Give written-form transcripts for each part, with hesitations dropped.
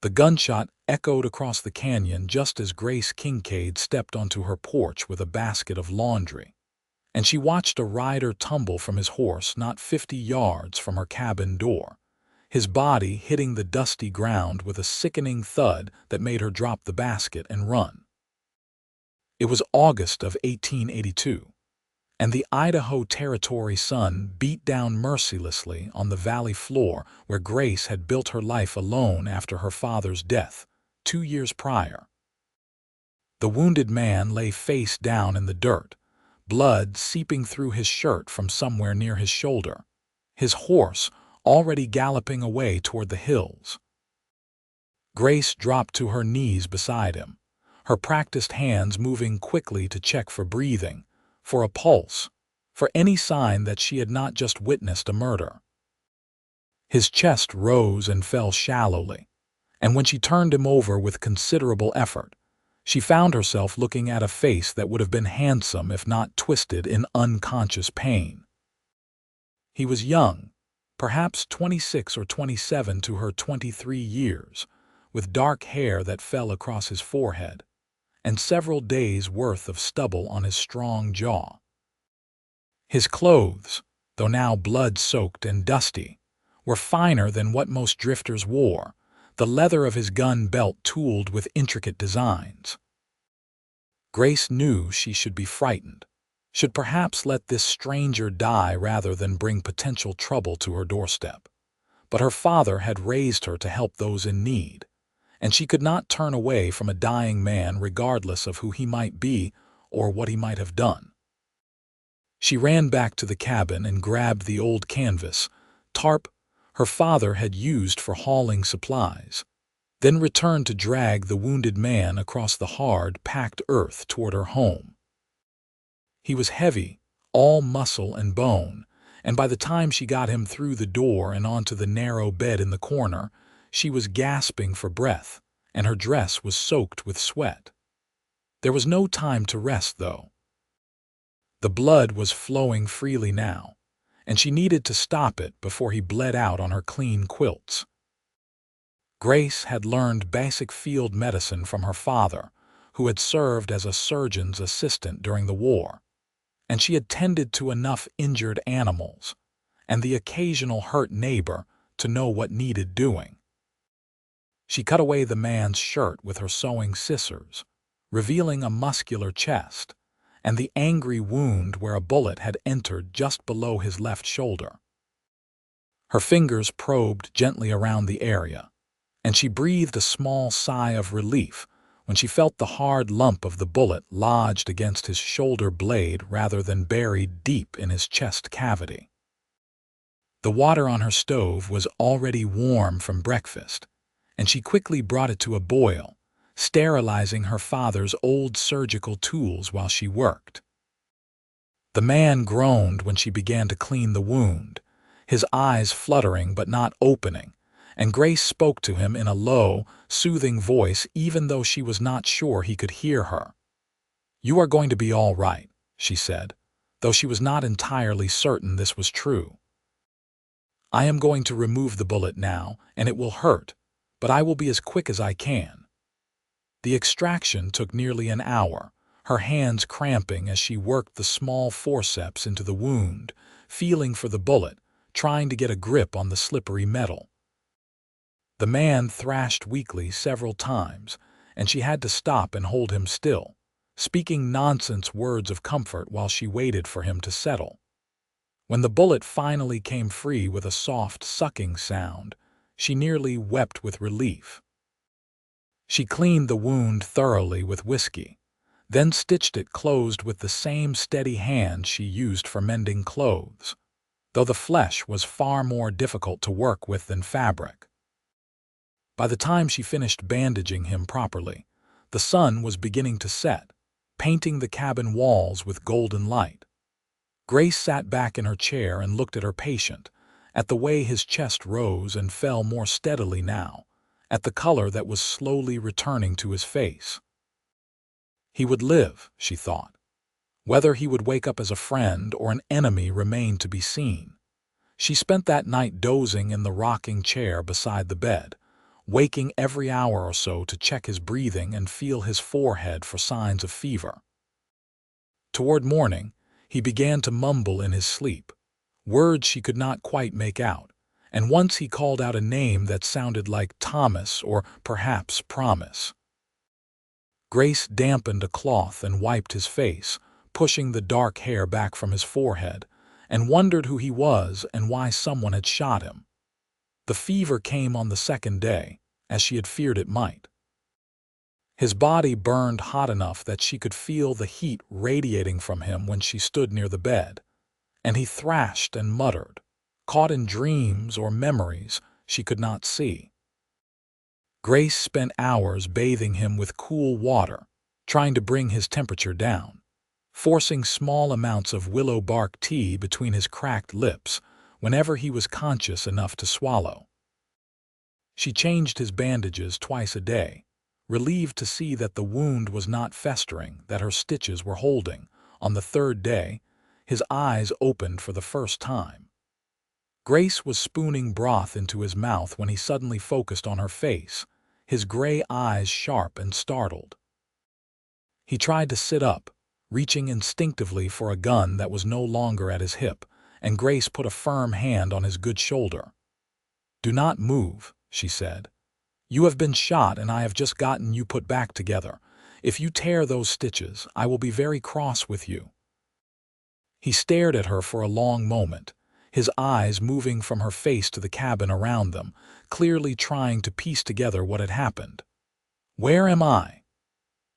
The gunshot echoed across the canyon just as Grace Kincaid stepped onto her porch with a basket of laundry, and she watched a rider tumble from his horse not 50 yards from her cabin door, his body hitting the dusty ground with a sickening thud that made her drop the basket and run. It was August of 1882, and the Idaho Territory sun beat down mercilessly on the valley floor where Grace had built her life alone after her father's death 2 years prior. The wounded man lay face down in the dirt, blood seeping through his shirt from somewhere near his shoulder, his horse already galloping away toward the hills. Grace dropped to her knees beside him, her practiced hands moving quickly to check for breathing, for a pulse, for any sign that she had not just witnessed a murder. His chest rose and fell shallowly, and when she turned him over with considerable effort, she found herself looking at a face that would have been handsome if not twisted in unconscious pain. He was young, perhaps 26 or 27 to her 23 years, with dark hair that fell across his forehead, and several days' worth of stubble on his strong jaw. His clothes, though now blood-soaked and dusty, were finer than what most drifters wore, the leather of his gun belt tooled with intricate designs. Grace knew she should be frightened, should perhaps let this stranger die rather than bring potential trouble to her doorstep. But her father had raised her to help those in need, and she could not turn away from a dying man regardless of who he might be or what he might have done. She ran back to the cabin and grabbed the old canvas, tarp her father had used for hauling supplies, then returned to drag the wounded man across the hard, packed earth toward her home. He was heavy, all muscle and bone, and by the time she got him through the door and onto the narrow bed in the corner, she was gasping for breath, and her dress was soaked with sweat. There was no time to rest, though. The blood was flowing freely now, and she needed to stop it before he bled out on her clean quilts. Grace had learned basic field medicine from her father, who had served as a surgeon's assistant during the war, and she had tended to enough injured animals and the occasional hurt neighbor to know what needed doing. She cut away the man's shirt with her sewing scissors, revealing a muscular chest and the angry wound where a bullet had entered just below his left shoulder. Her fingers probed gently around the area, and she breathed a small sigh of relief when she felt the hard lump of the bullet lodged against his shoulder blade rather than buried deep in his chest cavity. The water on her stove was already warm from breakfast, and she quickly brought it to a boil, sterilizing her father's old surgical tools while she worked. The man groaned when she began to clean the wound, his eyes fluttering but not opening, and Grace spoke to him in a low, soothing voice even though she was not sure he could hear her. "You are going to be all right," she said, though she was not entirely certain this was true. "I am going to remove the bullet now, and it will hurt, but I will be as quick as I can." The extraction took nearly an hour, her hands cramping as she worked the small forceps into the wound, feeling for the bullet, trying to get a grip on the slippery metal. The man thrashed weakly several times, and she had to stop and hold him still, speaking nonsense words of comfort while she waited for him to settle. When the bullet finally came free with a soft sucking sound, she nearly wept with relief. She cleaned the wound thoroughly with whiskey, then stitched it closed with the same steady hand she used for mending clothes, though the flesh was far more difficult to work with than fabric. By the time she finished bandaging him properly, the sun was beginning to set, painting the cabin walls with golden light. Grace sat back in her chair and looked at her patient, at the way his chest rose and fell more steadily now, at the color that was slowly returning to his face. He would live, she thought. Whether he would wake up as a friend or an enemy remained to be seen. She spent that night dozing in the rocking chair beside the bed, waking every hour or so to check his breathing and feel his forehead for signs of fever. Toward morning, he began to mumble in his sleep, words she could not quite make out, and once he called out a name that sounded like Thomas or perhaps Promise. Grace dampened a cloth and wiped his face, pushing the dark hair back from his forehead, and wondered who he was and why someone had shot him. The fever came on the second day, as she had feared it might. His body burned hot enough that she could feel the heat radiating from him when she stood near the bed, and he thrashed and muttered, caught in dreams or memories she could not see. Grace spent hours bathing him with cool water, trying to bring his temperature down, forcing small amounts of willow bark tea between his cracked lips whenever he was conscious enough to swallow. She changed his bandages twice a day, relieved to see that the wound was not festering, that her stitches were holding. On the third day, his eyes opened for the first time. Grace was spooning broth into his mouth when he suddenly focused on her face, his gray eyes sharp and startled. He tried to sit up, reaching instinctively for a gun that was no longer at his hip, and Grace put a firm hand on his good shoulder. "Do not move," she said. "You have been shot and I have just gotten you put back together. If you tear those stitches, I will be very cross with you." He stared at her for a long moment, his eyes moving from her face to the cabin around them, clearly trying to piece together what had happened. "Where am I?"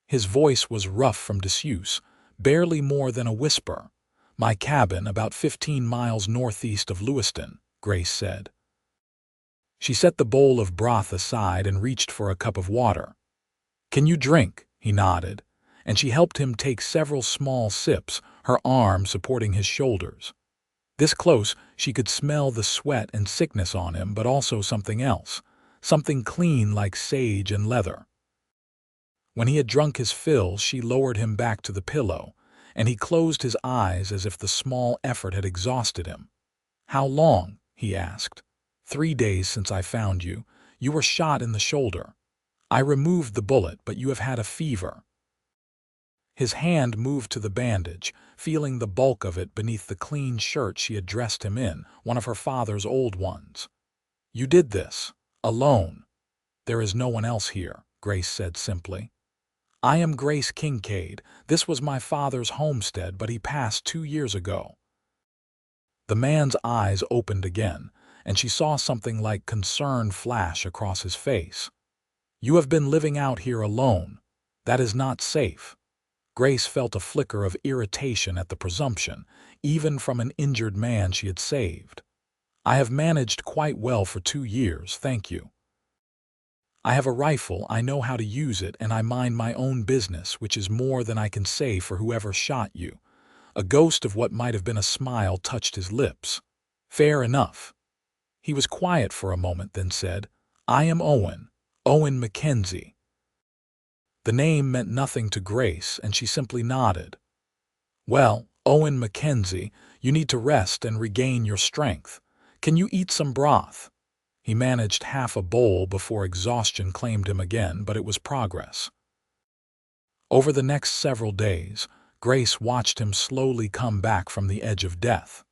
His voice was rough from disuse, barely more than a whisper. "My cabin, about 15 miles northeast of Lewiston," Grace said. She set the bowl of broth aside and reached for a cup of water. "Can you drink?" he nodded, and she helped him take several small sips, her arm supporting his shoulders. This close, she could smell the sweat and sickness on him, but also something else, something clean like sage and leather. When he had drunk his fill, she lowered him back to the pillow, and he closed his eyes as if the small effort had exhausted him. "How long?" he asked. 3 days since I found you. You were shot in the shoulder. I removed the bullet, but you have had a fever." His hand moved to the bandage, feeling the bulk of it beneath the clean shirt she had dressed him in, one of her father's old ones. "You did this, alone." "There is no one else here," Grace said simply. "I am Grace Kincaid. This was my father's homestead, but he passed 2 years ago." The man's eyes opened again, and she saw something like concern flash across his face. "You have been living out here alone. That is not safe." Grace felt a flicker of irritation at the presumption, even from an injured man she had saved. "I have managed quite well for 2 years, thank you. I have a rifle, I know how to use it, and I mind my own business, which is more than I can say for whoever shot you." A ghost of what might have been a smile touched his lips. "Fair enough." He was quiet for a moment, then said, "I am Owen Mackenzie." The name meant nothing to Grace, and she simply nodded. "Well, Owen Mackenzie, you need to rest and regain your strength. Can you eat some broth?" He managed half a bowl before exhaustion claimed him again, but it was progress. Over the next several days, Grace watched him slowly come back from the edge of death.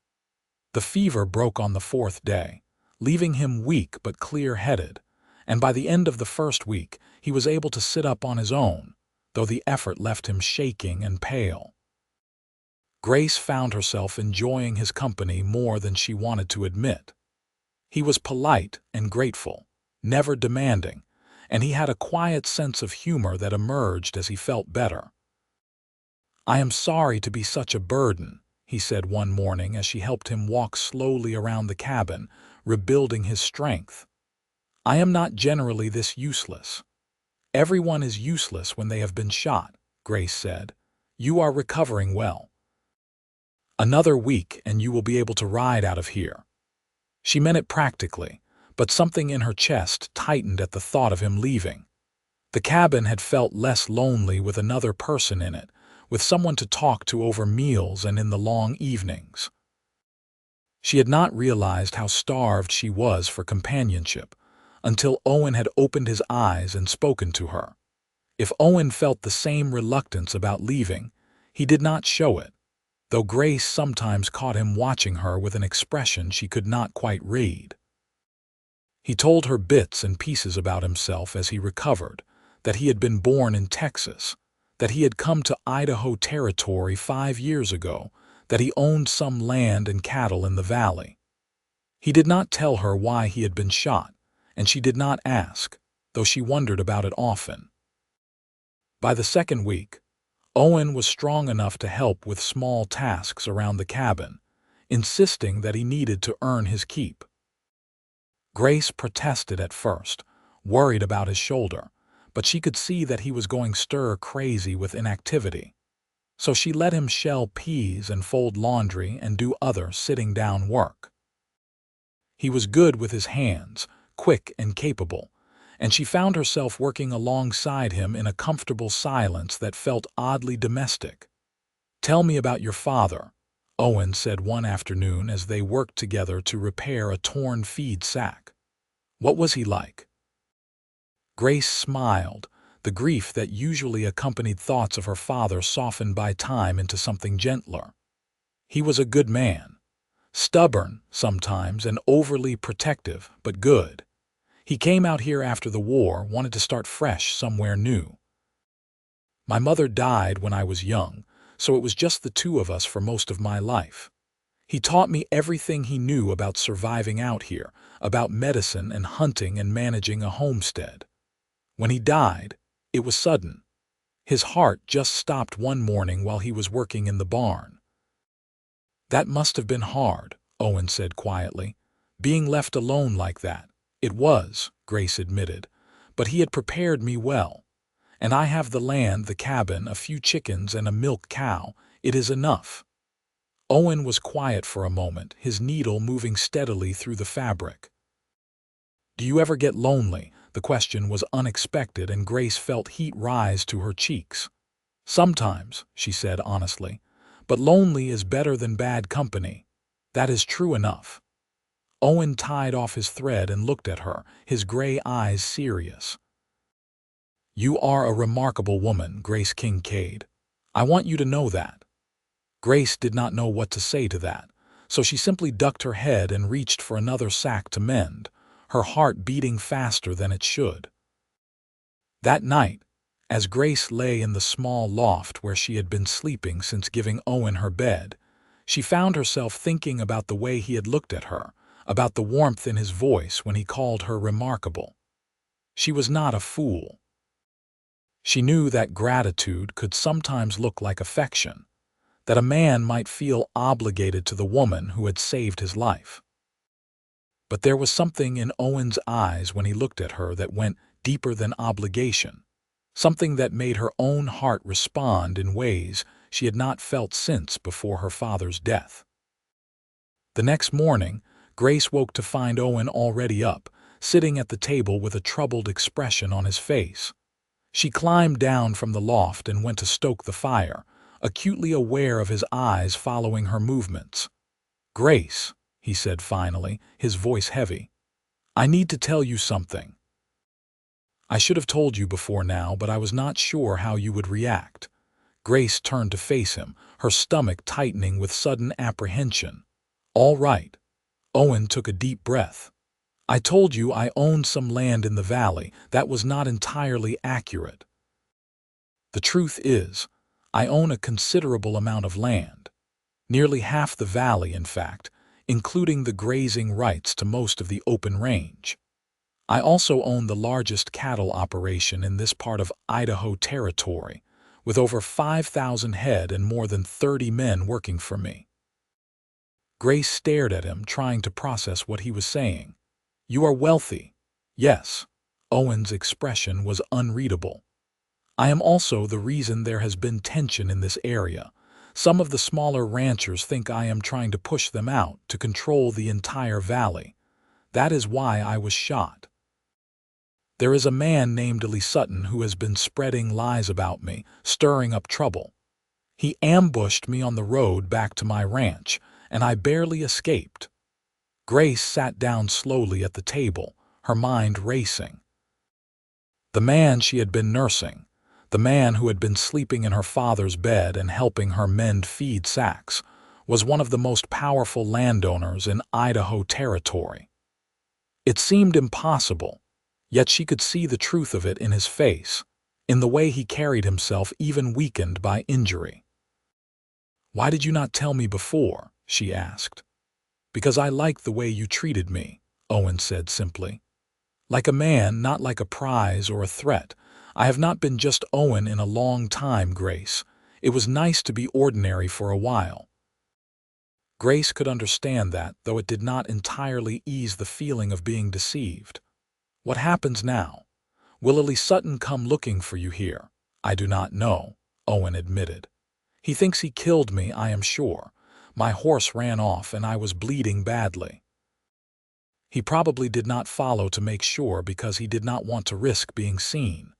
The fever broke on the 4th day, leaving him weak but clear-headed, and by the end of the first week he was able to sit up on his own, though the effort left him shaking and pale. Grace found herself enjoying his company more than she wanted to admit. He was polite and grateful, never demanding, and he had a quiet sense of humor that emerged as he felt better. "I am sorry to be such a burden," he said one morning as she helped him walk slowly around the cabin, rebuilding his strength. "I am not generally this useless." "Everyone is useless when they have been shot," Grace said. "You are recovering well. Another week and you will be able to ride out of here." She meant it practically, but something in her chest tightened at the thought of him leaving. The cabin had felt less lonely with another person in it, with someone to talk to over meals and in the long evenings. She had not realized how starved she was for companionship until Owen had opened his eyes and spoken to her. If Owen felt the same reluctance about leaving, he did not show it, though Grace sometimes caught him watching her with an expression she could not quite read. He told her bits and pieces about himself as he recovered, that he had been born in Texas, that he had come to Idaho Territory 5 years ago, that he owned some land and cattle in the valley. He did not tell her why he had been shot, and she did not ask, though she wondered about it often. By the second week, Owen was strong enough to help with small tasks around the cabin, insisting that he needed to earn his keep. Grace protested at first, worried about his shoulder, but she could see that he was going stir-crazy with inactivity. So she let him shell peas and fold laundry and do other sitting-down work. He was good with his hands, quick and capable, and she found herself working alongside him in a comfortable silence that felt oddly domestic. "Tell me about your father," Owen said one afternoon as they worked together to repair a torn feed sack. "What was he like?" Grace smiled, the grief that usually accompanied thoughts of her father softened by time into something gentler. "He was a good man. Stubborn, sometimes, and overly protective, but good. He came out here after the war, wanted to start fresh somewhere new. My mother died when I was young, so it was just the two of us for most of my life. He taught me everything he knew about surviving out here, about medicine and hunting and managing a homestead. When he died, it was sudden. His heart just stopped one morning while he was working in the barn." "That must have been hard," Owen said quietly. "Being left alone like that." "It was," Grace admitted, "but he had prepared me well. And I have the land, the cabin, a few chickens, and a milk cow. It is enough." Owen was quiet for a moment, his needle moving steadily through the fabric. "Do you ever get lonely?" The question was unexpected, and Grace felt heat rise to her cheeks. "Sometimes," she said honestly, "but lonely is better than bad company. That is true enough." Owen tied off his thread and looked at her, his gray eyes serious. "You are a remarkable woman, Grace Kincaid. I want you to know that." Grace did not know what to say to that, so she simply ducked her head and reached for another sack to mend, her heart beating faster than it should. That night, as Grace lay in the small loft where she had been sleeping since giving Owen her bed, she found herself thinking about the way he had looked at her, about the warmth in his voice when he called her remarkable. She was not a fool. She knew that gratitude could sometimes look like affection, that a man might feel obligated to the woman who had saved his life. But there was something in Owen's eyes when he looked at her that went deeper than obligation, something that made her own heart respond in ways she had not felt since before her father's death. The next morning, Grace woke to find Owen already up, sitting at the table with a troubled expression on his face. She climbed down from the loft and went to stoke the fire, acutely aware of his eyes following her movements. "Grace," he said finally, his voice heavy, "I need to tell you something. I should have told you before now, but I was not sure how you would react." Grace turned to face him, her stomach tightening with sudden apprehension. "All right." Owen took a deep breath. "I told you I owned some land in the valley. That was not entirely accurate. The truth is, I own a considerable amount of land. Nearly half the valley, in fact, including the grazing rights to most of the open range. I also own the largest cattle operation in this part of Idaho Territory, with over 5,000 head and more than 30 men working for me." Grace stared at him, trying to process what he was saying. "You are wealthy." "Yes." Owen's expression was unreadable. "I am also the reason there has been tension in this area. Some of the smaller ranchers think I am trying to push them out to control the entire valley. That is why I was shot. There is a man named Lee Sutton who has been spreading lies about me, stirring up trouble. He ambushed me on the road back to my ranch, and I barely escaped." Grace sat down slowly at the table, her mind racing. The man she had been nursing, the man who had been sleeping in her father's bed and helping her mend feed sacks, was one of the most powerful landowners in Idaho Territory. It seemed impossible, yet she could see the truth of it in his face, in the way he carried himself even weakened by injury. "Why did you not tell me before?" she asked. "Because I liked the way you treated me," Owen said simply. "Like a man, not like a prize or a threat. I have not been just Owen in a long time, Grace. It was nice to be ordinary for a while." Grace could understand that, though it did not entirely ease the feeling of being deceived. "What happens now? Will Ellie Sutton come looking for you here?" "I do not know," Owen admitted. "He thinks he killed me, I am sure. My horse ran off and I was bleeding badly. He probably did not follow to make sure because he did not want to risk being seen.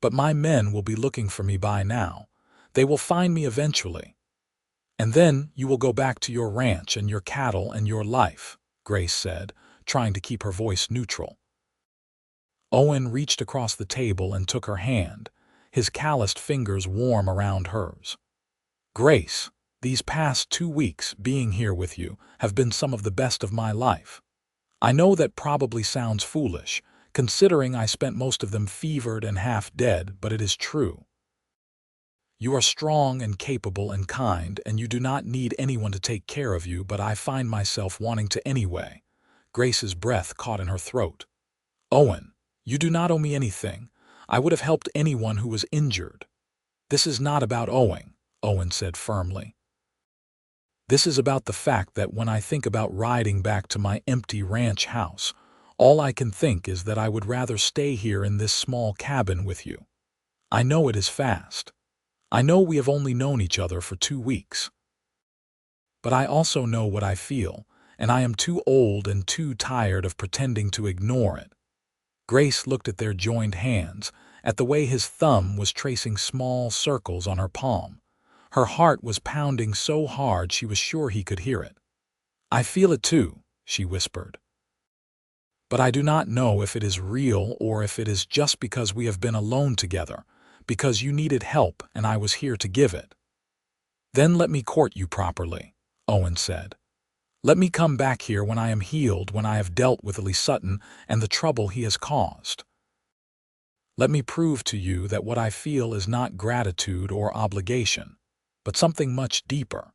But my men will be looking for me by now. They will find me eventually. And then you will go back to your ranch and your cattle and your life," Grace said, trying to keep her voice neutral. Owen reached across the table and took her hand, his calloused fingers warm around hers. "Grace, these past 2 weeks being here with you have been some of the best of my life. I know that probably sounds foolish, considering I spent most of them fevered and half dead, but it is true. You are strong and capable and kind, and you do not need anyone to take care of you, but I find myself wanting to anyway." Grace's breath caught in her throat. "Owen, you do not owe me anything. I would have helped anyone who was injured." "This is not about owing," Owen said firmly. "This is about the fact that when I think about riding back to my empty ranch house, all I can think is that I would rather stay here in this small cabin with you. I know it is fast. I know we have only known each other for 2 weeks. But I also know what I feel, and I am too old and too tired of pretending to ignore it." Grace looked at their joined hands, at the way his thumb was tracing small circles on her palm. Her heart was pounding so hard she was sure he could hear it. "I feel it too," she whispered. "But I do not know if it is real or if it is just because we have been alone together, because you needed help and I was here to give it." "Then let me court you properly," Owen said. "Let me come back here when I am healed, when I have dealt with Ellie Sutton and the trouble he has caused. Let me prove to you that what I feel is not gratitude or obligation, but something much deeper."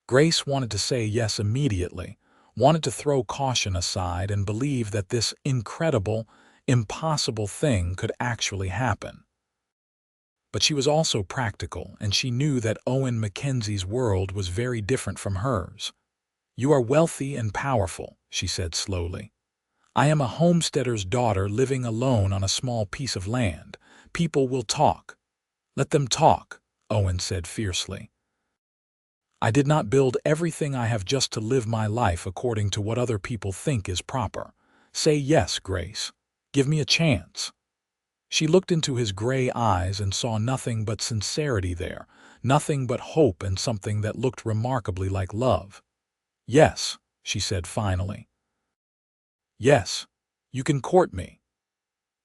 Grace wanted to say yes immediately, wanted to throw caution aside and believe that this incredible, impossible thing could actually happen. But she was also practical, and she knew that Owen Mackenzie's world was very different from hers. "You are wealthy and powerful," she said slowly. "I am a homesteader's daughter living alone on a small piece of land. People will talk." "Let them talk," Owen said fiercely. "I did not build everything I have just to live my life according to what other people think is proper. Say yes, Grace. Give me a chance." She looked into his gray eyes and saw nothing but sincerity there, nothing but hope and something that looked remarkably like love. "Yes," she said finally. "Yes, you can court me."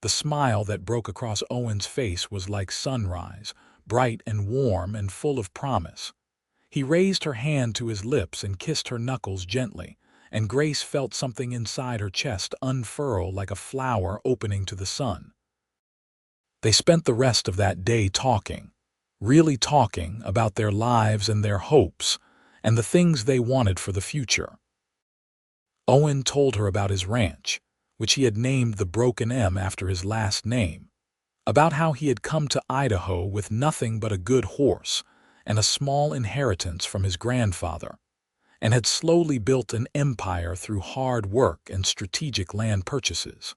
The smile that broke across Owen's face was like sunrise, bright and warm and full of promise. He raised her hand to his lips and kissed her knuckles gently, and Grace felt something inside her chest unfurl like a flower opening to the sun. They spent the rest of that day talking, really talking about their lives and their hopes, and the things they wanted for the future. Owen told her about his ranch, which he had named the Broken M after his last name, about how he had come to Idaho with nothing but a good horse and a small inheritance from his grandfather, and had slowly built an empire through hard work and strategic land purchases.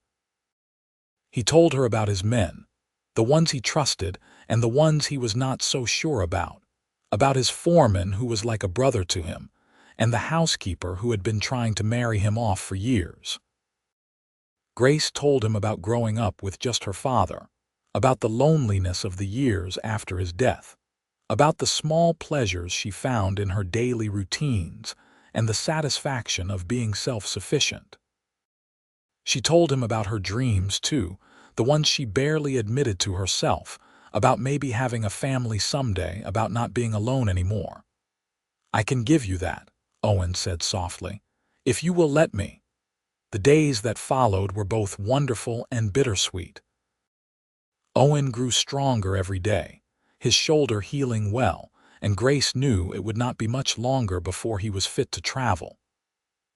He told her about his men, the ones he trusted and the ones he was not so sure about his foreman who was like a brother to him, and the housekeeper who had been trying to marry him off for years. Grace told him about growing up with just her father, about the loneliness of the years after his death, about the small pleasures she found in her daily routines, and the satisfaction of being self-sufficient. She told him about her dreams, too, the ones she barely admitted to herself, about maybe having a family someday, about not being alone anymore. "I can give you that," Owen said softly, "if you will let me." The days that followed were both wonderful and bittersweet. Owen grew stronger every day, his shoulder healing well, and Grace knew it would not be much longer before he was fit to travel.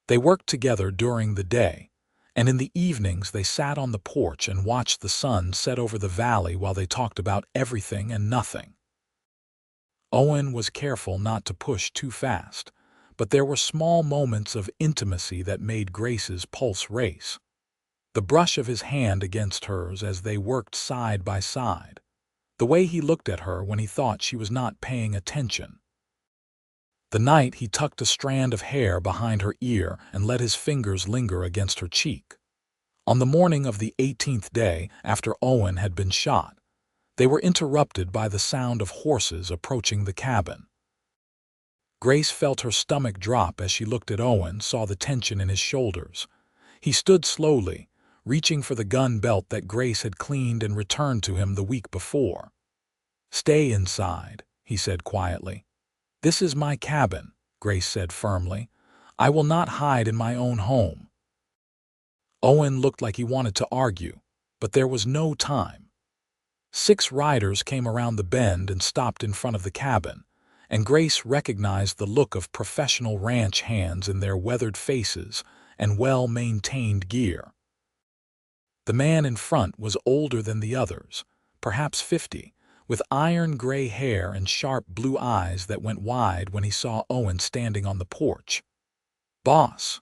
They worked together during the day, and in the evenings they sat on the porch and watched the sun set over the valley while they talked about everything and nothing. Owen was careful not to push too fast, but there were small moments of intimacy that made Grace's pulse race. The brush of his hand against hers as they worked side by side, the way he looked at her when he thought she was not paying attention. The night he tucked a strand of hair behind her ear and let his fingers linger against her cheek. On the morning of the 18th day after Owen had been shot, they were interrupted by the sound of horses approaching the cabin. Grace felt her stomach drop as she looked at Owen, saw the tension in his shoulders. He stood slowly, reaching for the gun belt that Grace had cleaned and returned to him the week before. "Stay inside," he said quietly. "This is my cabin," Grace said firmly. "I will not hide in my own home." Owen looked like he wanted to argue, but there was no time. 6 riders came around the bend and stopped in front of the cabin, and Grace recognized the look of professional ranch hands in their weathered faces and well-maintained gear. The man in front was older than the others, perhaps 50, with iron-gray hair and sharp blue eyes that went wide when he saw Owen standing on the porch. "Boss."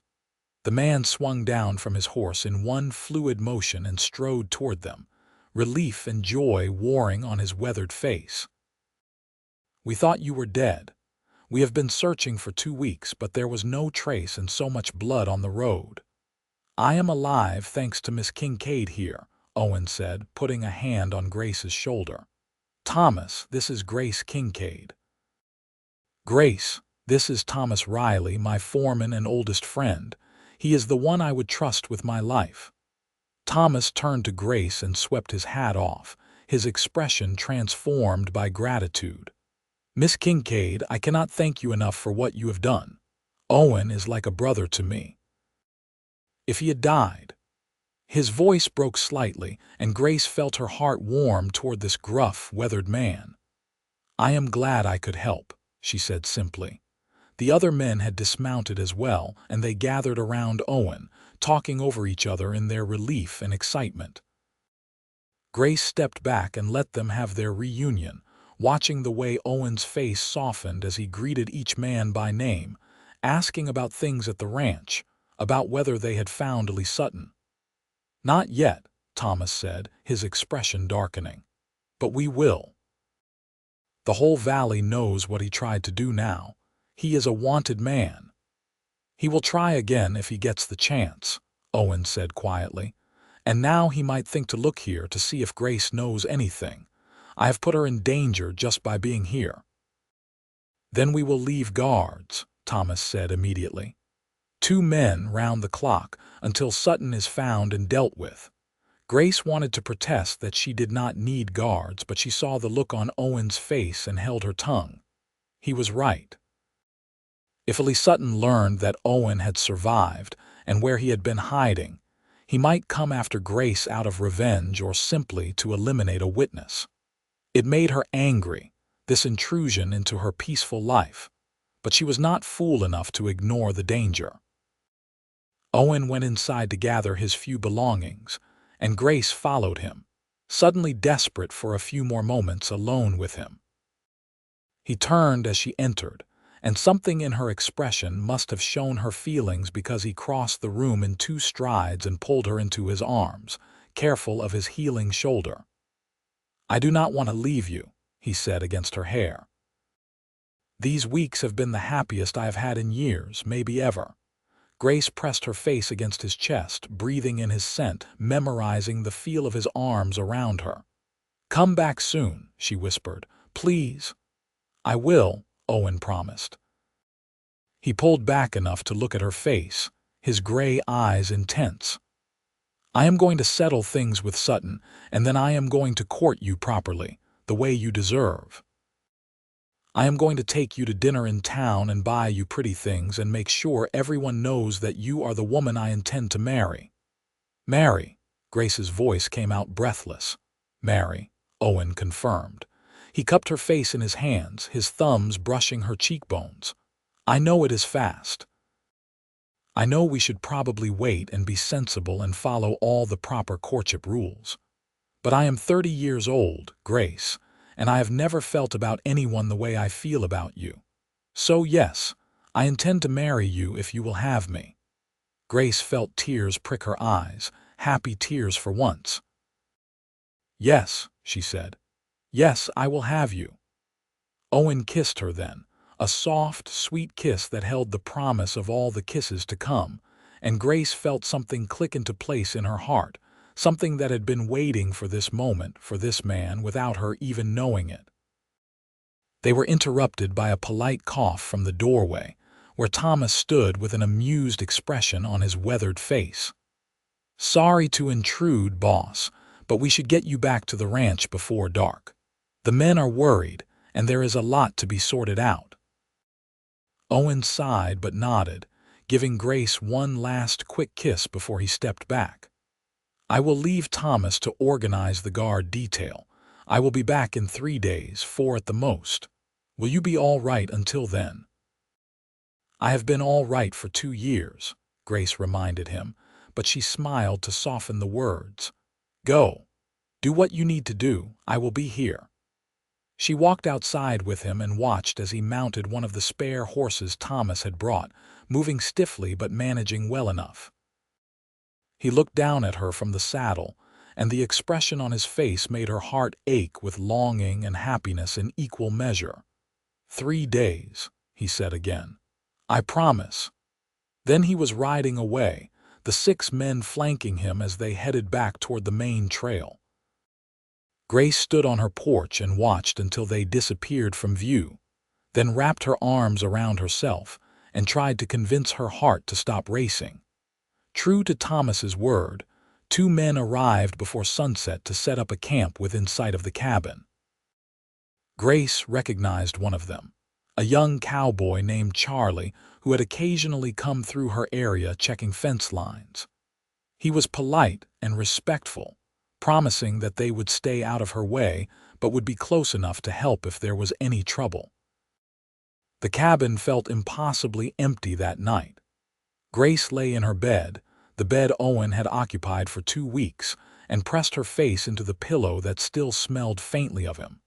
The man swung down from his horse in one fluid motion and strode toward them, relief and joy warring on his weathered face. "We thought you were dead. We have been searching for 2 weeks, but there was no trace and so much blood on the road. I am alive thanks to Miss Kincaid here," Owen said, putting a hand on Grace's shoulder. "Thomas, this is Grace Kincaid." "Grace, this is Thomas Riley, my foreman and oldest friend. He is the one I would trust with my life." Thomas turned to Grace and swept his hat off, his expression transformed by gratitude. "Miss Kincaid, I cannot thank you enough for what you have done. Owen is like a brother to me. If he had died—" His voice broke slightly, and Grace felt her heart warm toward this gruff, weathered man. "I am glad I could help," she said simply. The other men had dismounted as well, and they gathered around Owen, talking over each other in their relief and excitement. Grace stepped back and let them have their reunion, watching the way Owen's face softened as he greeted each man by name, asking about things at the ranch, about whether they had found Lee Sutton. "Not yet," Thomas said, his expression darkening. "But we will. The whole valley knows what he tried to do now. He is a wanted man." "He will try again if he gets the chance," Owen said quietly. "And now he might think to look here to see if Grace knows anything. I have put her in danger just by being here." "Then we will leave guards," Thomas said immediately. 2 men round the clock until Sutton is found and dealt with." Grace wanted to protest that she did not need guards, but she saw the look on Owen's face and held her tongue. He was right. If Lee Sutton learned that Owen had survived and where he had been hiding, he might come after Grace out of revenge or simply to eliminate a witness. It made her angry, this intrusion into her peaceful life, but she was not fool enough to ignore the danger. Owen went inside to gather his few belongings, and Grace followed him, suddenly desperate for a few more moments alone with him. He turned as she entered, and something in her expression must have shown her feelings because he crossed the room in 2 strides and pulled her into his arms, careful of his healing shoulder. "I do not want to leave you," he said against her hair. "These weeks have been the happiest I have had in years, maybe ever." Grace pressed her face against his chest, breathing in his scent, memorizing the feel of his arms around her. "Come back soon," she whispered. "Please." "I will," Owen promised. He pulled back enough to look at her face, his gray eyes intense. I am going to settle things with Sutton, and then I am going to court you properly, the way you deserve. I am going to take you to dinner in town and buy you pretty things and make sure everyone knows that you are the woman I intend to marry." "Marry?" Grace's voice came out breathless. "Marry," Owen confirmed. He cupped her face in his hands, his thumbs brushing her cheekbones. "I know it is fast. I know we should probably wait and be sensible and follow all the proper courtship rules. But I am 30 years old, Grace, and I have never felt about anyone the way I feel about you. So yes, I intend to marry you if you will have me." Grace felt tears prick her eyes, happy tears for once. "Yes," she said. "Yes, I will have you." Owen kissed her then, a soft, sweet kiss that held the promise of all the kisses to come, and Grace felt something click into place in her heart, something that had been waiting for this moment, for this man, without her even knowing it. They were interrupted by a polite cough from the doorway, where Thomas stood with an amused expression on his weathered face. "Sorry to intrude, boss, but we should get you back to the ranch before dark. The men are worried, and there is a lot to be sorted out." Owen sighed but nodded, giving Grace one last quick kiss before he stepped back. "I will leave Thomas to organize the guard detail. I will be back in 3 days, 4 at the most. Will you be all right until then?" "I have been all right for 2 years," Grace reminded him, but she smiled to soften the words. "Go. Do what you need to do. I will be here." She walked outside with him and watched as he mounted one of the spare horses Thomas had brought, moving stiffly but managing well enough. He looked down at her from the saddle, and the expression on his face made her heart ache with longing and happiness in equal measure. 3 days, he said again. "I promise." Then he was riding away, the 6 men flanking him as they headed back toward the main trail. Grace stood on her porch and watched until they disappeared from view, then wrapped her arms around herself and tried to convince her heart to stop racing. True to Thomas's word, 2 men arrived before sunset to set up a camp within sight of the cabin. Grace recognized one of them, a young cowboy named Charlie who had occasionally come through her area checking fence lines. He was polite and respectful, promising that they would stay out of her way but would be close enough to help if there was any trouble. The cabin felt impossibly empty that night. Grace lay in her bed, the bed Owen had occupied for 2 weeks, and pressed her face into the pillow that still smelled faintly of him.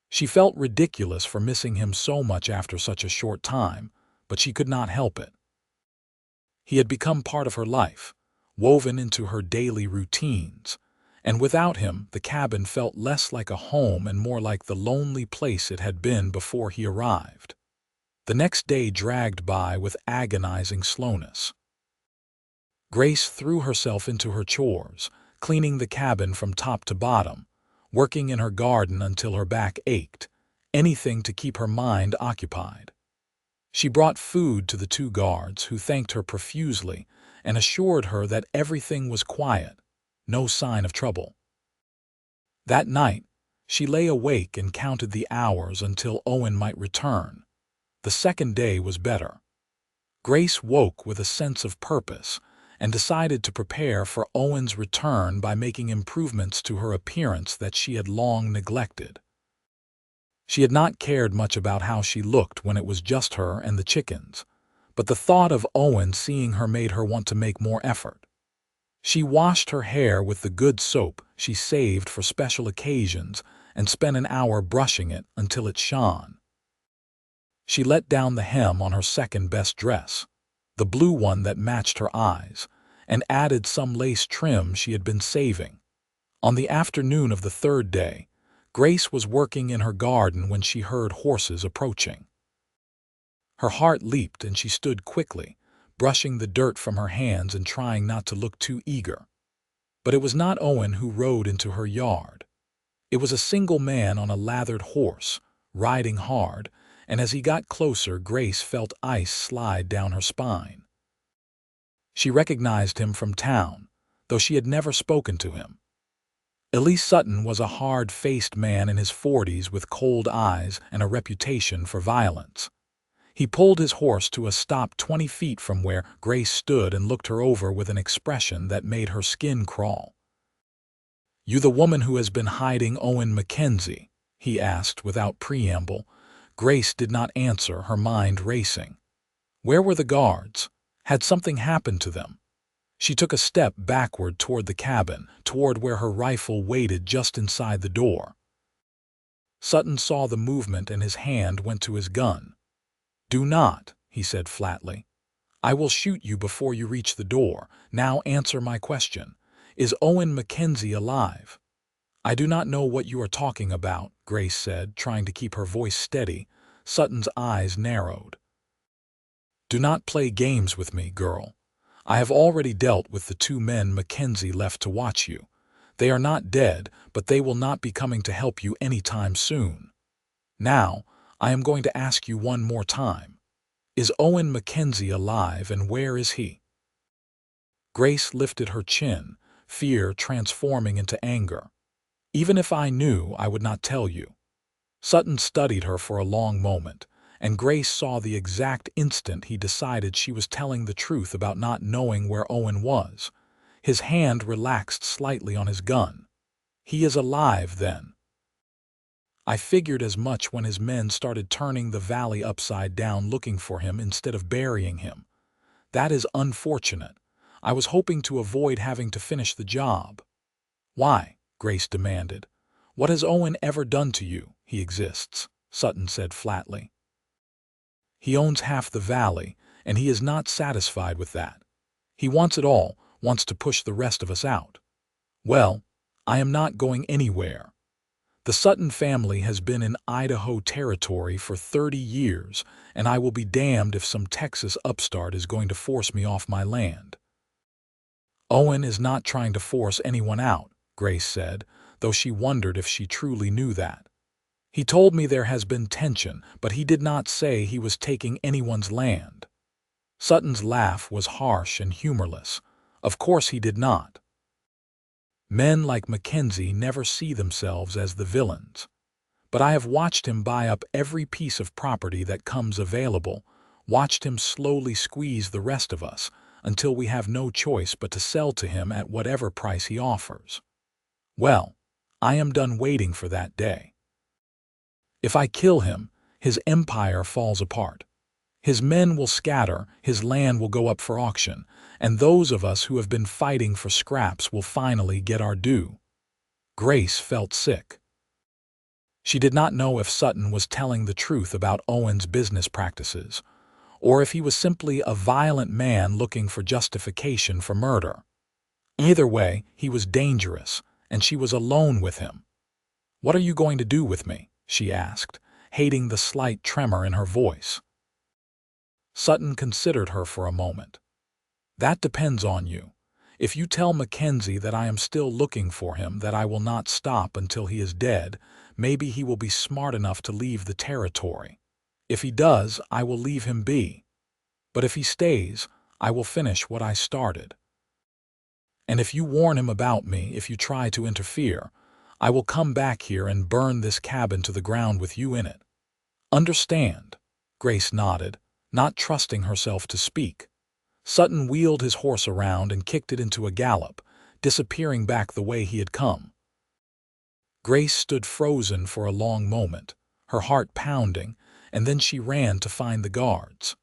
She felt ridiculous for missing him so much after such a short time, but she could not help it. He had become part of her life, woven into her daily routines, and without him the cabin felt less like a home and more like the lonely place it had been before he arrived. The next day dragged by with agonizing slowness. Grace threw herself into her chores, cleaning the cabin from top to bottom, working in her garden until her back ached, anything to keep her mind occupied. She brought food to the 2 guards, who thanked her profusely and assured her that everything was quiet, no sign of trouble. That night, she lay awake and counted the hours until Owen might return. The second day was better. Grace woke with a sense of purpose and decided to prepare for Owen's return by making improvements to her appearance that she had long neglected. She had not cared much about how she looked when it was just her and the chickens, but the thought of Owen seeing her made her want to make more effort. She washed her hair with the good soap she saved for special occasions and spent an hour brushing it until it shone. She let down the hem on her second-best dress, the blue one that matched her eyes, and added some lace trim she had been saving. On the afternoon of the 3rd day, Grace was working in her garden when she heard horses approaching. Her heart leaped and she stood quickly, brushing the dirt from her hands and trying not to look too eager. But it was not Owen who rode into her yard. It was a single man on a lathered horse, riding hard, and as he got closer, Grace felt ice slide down her spine. She recognized him from town, though she had never spoken to him. Elise Sutton was a hard-faced man in his 40s with cold eyes and a reputation for violence. He pulled his horse to a stop 20 feet from where Grace stood and looked her over with an expression that made her skin crawl. "You the woman who has been hiding Owen Mackenzie?" he asked without preamble. Grace did not answer, her mind racing. Where were the guards? Had something happened to them? She took a step backward toward the cabin, toward where her rifle waited just inside the door. Sutton saw the movement and his hand went to his gun. "Do not," he said flatly. "I will shoot you before you reach the door. Now answer my question. Is Owen Mackenzie alive?" "I do not know what you are talking about," Grace said, trying to keep her voice steady. Sutton's eyes narrowed. "Do not play games with me, girl. I have already dealt with the 2 men Mackenzie left to watch you. They are not dead, but they will not be coming to help you anytime soon. Now, I am going to ask you one more time. Is Owen Mackenzie alive, and where is he?" Grace lifted her chin, fear transforming into anger. "Even if I knew, I would not tell you." Sutton studied her for a long moment, and Grace saw the exact instant he decided she was telling the truth about not knowing where Owen was. His hand relaxed slightly on his gun. "He is alive, then." "I figured as much when his men started turning the valley upside down looking for him instead of burying him. That is unfortunate. I was hoping to avoid having to finish the job." "Why?" Grace demanded. "What has Owen ever done to you?" "He exists," Sutton said flatly. "He owns half the valley, and he is not satisfied with that. He wants it all, wants to push the rest of us out. Well, I am not going anywhere. The Sutton family has been in Idaho Territory for 30 years, and I will be damned if some Texas upstart is going to force me off my land." "Owen is not trying to force anyone out," Grace said, though she wondered if she truly knew that. "He told me there has been tension, but he did not say he was taking anyone's land." Sutton's laugh was harsh and humorless. "Of course he did not. Men like Mackenzie never see themselves as the villains. But I have watched him buy up every piece of property that comes available, watched him slowly squeeze the rest of us, until we have no choice but to sell to him at whatever price he offers. Well, I am done waiting for that day. If I kill him, his empire falls apart. His men will scatter, his land will go up for auction, and those of us who have been fighting for scraps will finally get our due." Grace felt sick. She did not know if Sutton was telling the truth about Owen's business practices, or if he was simply a violent man looking for justification for murder. Either way, he was dangerous, and she was alone with him. "What are you going to do with me?" she asked, hating the slight tremor in her voice. Sutton considered her for a moment. "That depends on you. If you tell Mackenzie that I am still looking for him, that I will not stop until he is dead, maybe he will be smart enough to leave the territory. If he does, I will leave him be. But if he stays, I will finish what I started. And if you warn him about me, if you try to interfere, I will come back here and burn this cabin to the ground with you in it. Understand?" Grace nodded, not trusting herself to speak. Sutton wheeled his horse around and kicked it into a gallop, disappearing back the way he had come. Grace stood frozen for a long moment, her heart pounding, and then she ran to find the guards.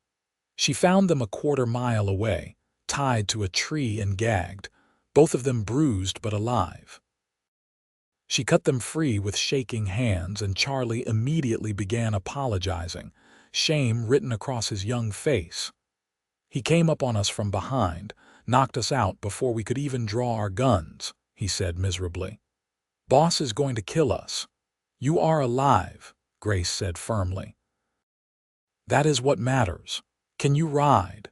She found them a quarter-mile away, tied to a tree and gagged, both of them bruised but alive. She cut them free with shaking hands, and Charlie immediately began apologizing, shame written across his young face. "He came up on us from behind, knocked us out before we could even draw our guns," he said miserably. "Boss is going to kill us." "You are alive," Grace said firmly. "That is what matters. Can you ride?"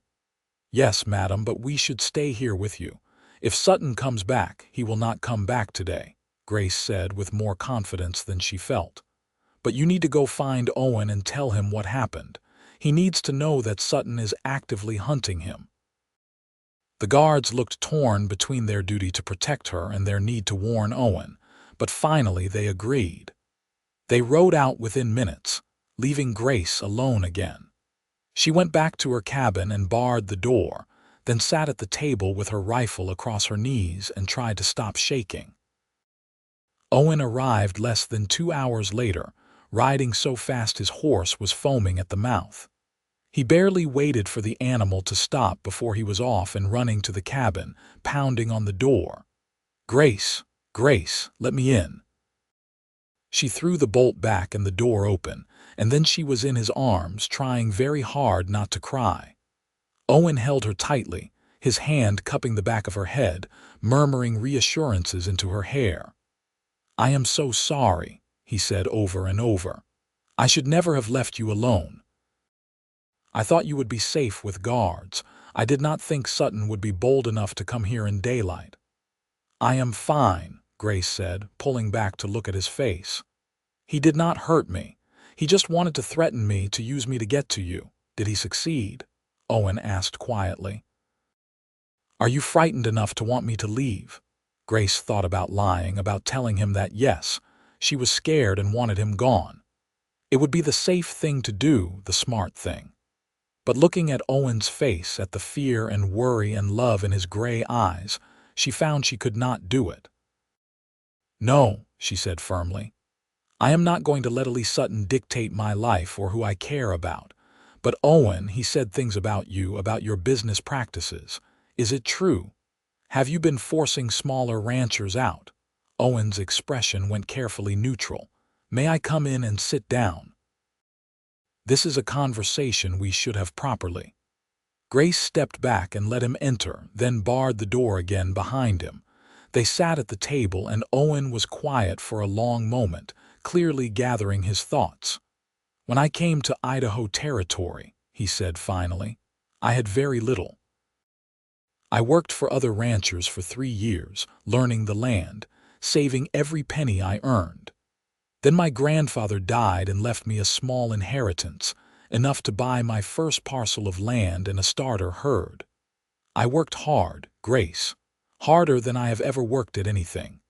"Yes, madam, but we should stay here with you. If Sutton comes back, he will not come back today," Grace said with more confidence than she felt. "But you need to go find Owen and tell him what happened. He needs to know that Sutton is actively hunting him." The guards looked torn between their duty to protect her and their need to warn Owen, but finally they agreed. They rode out within minutes, leaving Grace alone again. She went back to her cabin and barred the door, then sat at the table with her rifle across her knees and tried to stop shaking. Owen arrived less than 2 hours later, riding so fast his horse was foaming at the mouth. He barely waited for the animal to stop before he was off and running to the cabin, pounding on the door. "Grace, Grace, let me in." She threw the bolt back and the door open, and then she was in his arms, trying very hard not to cry. Owen held her tightly, his hand cupping the back of her head, murmuring reassurances into her hair. "I am so sorry," he said over and over. "I should never have left you alone. I thought you would be safe with guards. I did not think Sutton would be bold enough to come here in daylight." "I am fine," Grace said, pulling back to look at his face. "He did not hurt me. He just wanted to threaten me, to use me to get to you. Did he succeed?" Owen asked quietly. "Are you frightened enough to want me to leave?" Grace thought about lying, about telling him that yes, she was scared and wanted him gone. It would be the safe thing to do, the smart thing. But looking at Owen's face, at the fear and worry and love in his gray eyes, she found she could not do it. "No," she said firmly. "I am not going to let Elise Sutton dictate my life or who I care about. But Owen, he said things about you, about your business practices. Is it true? Have you been forcing smaller ranchers out?" Owen's expression went carefully neutral. "May I come in and sit down? This is a conversation we should have properly." Grace stepped back and let him enter, then barred the door again behind him. They sat at the table and Owen was quiet for a long moment, clearly gathering his thoughts. "When I came to Idaho Territory," he said finally, "I had very little. I worked for other ranchers for 3 years, learning the land, saving every penny I earned. Then my grandfather died and left me a small inheritance, enough to buy my first parcel of land and a starter herd. I worked hard, Grace, harder than I have ever worked at anything.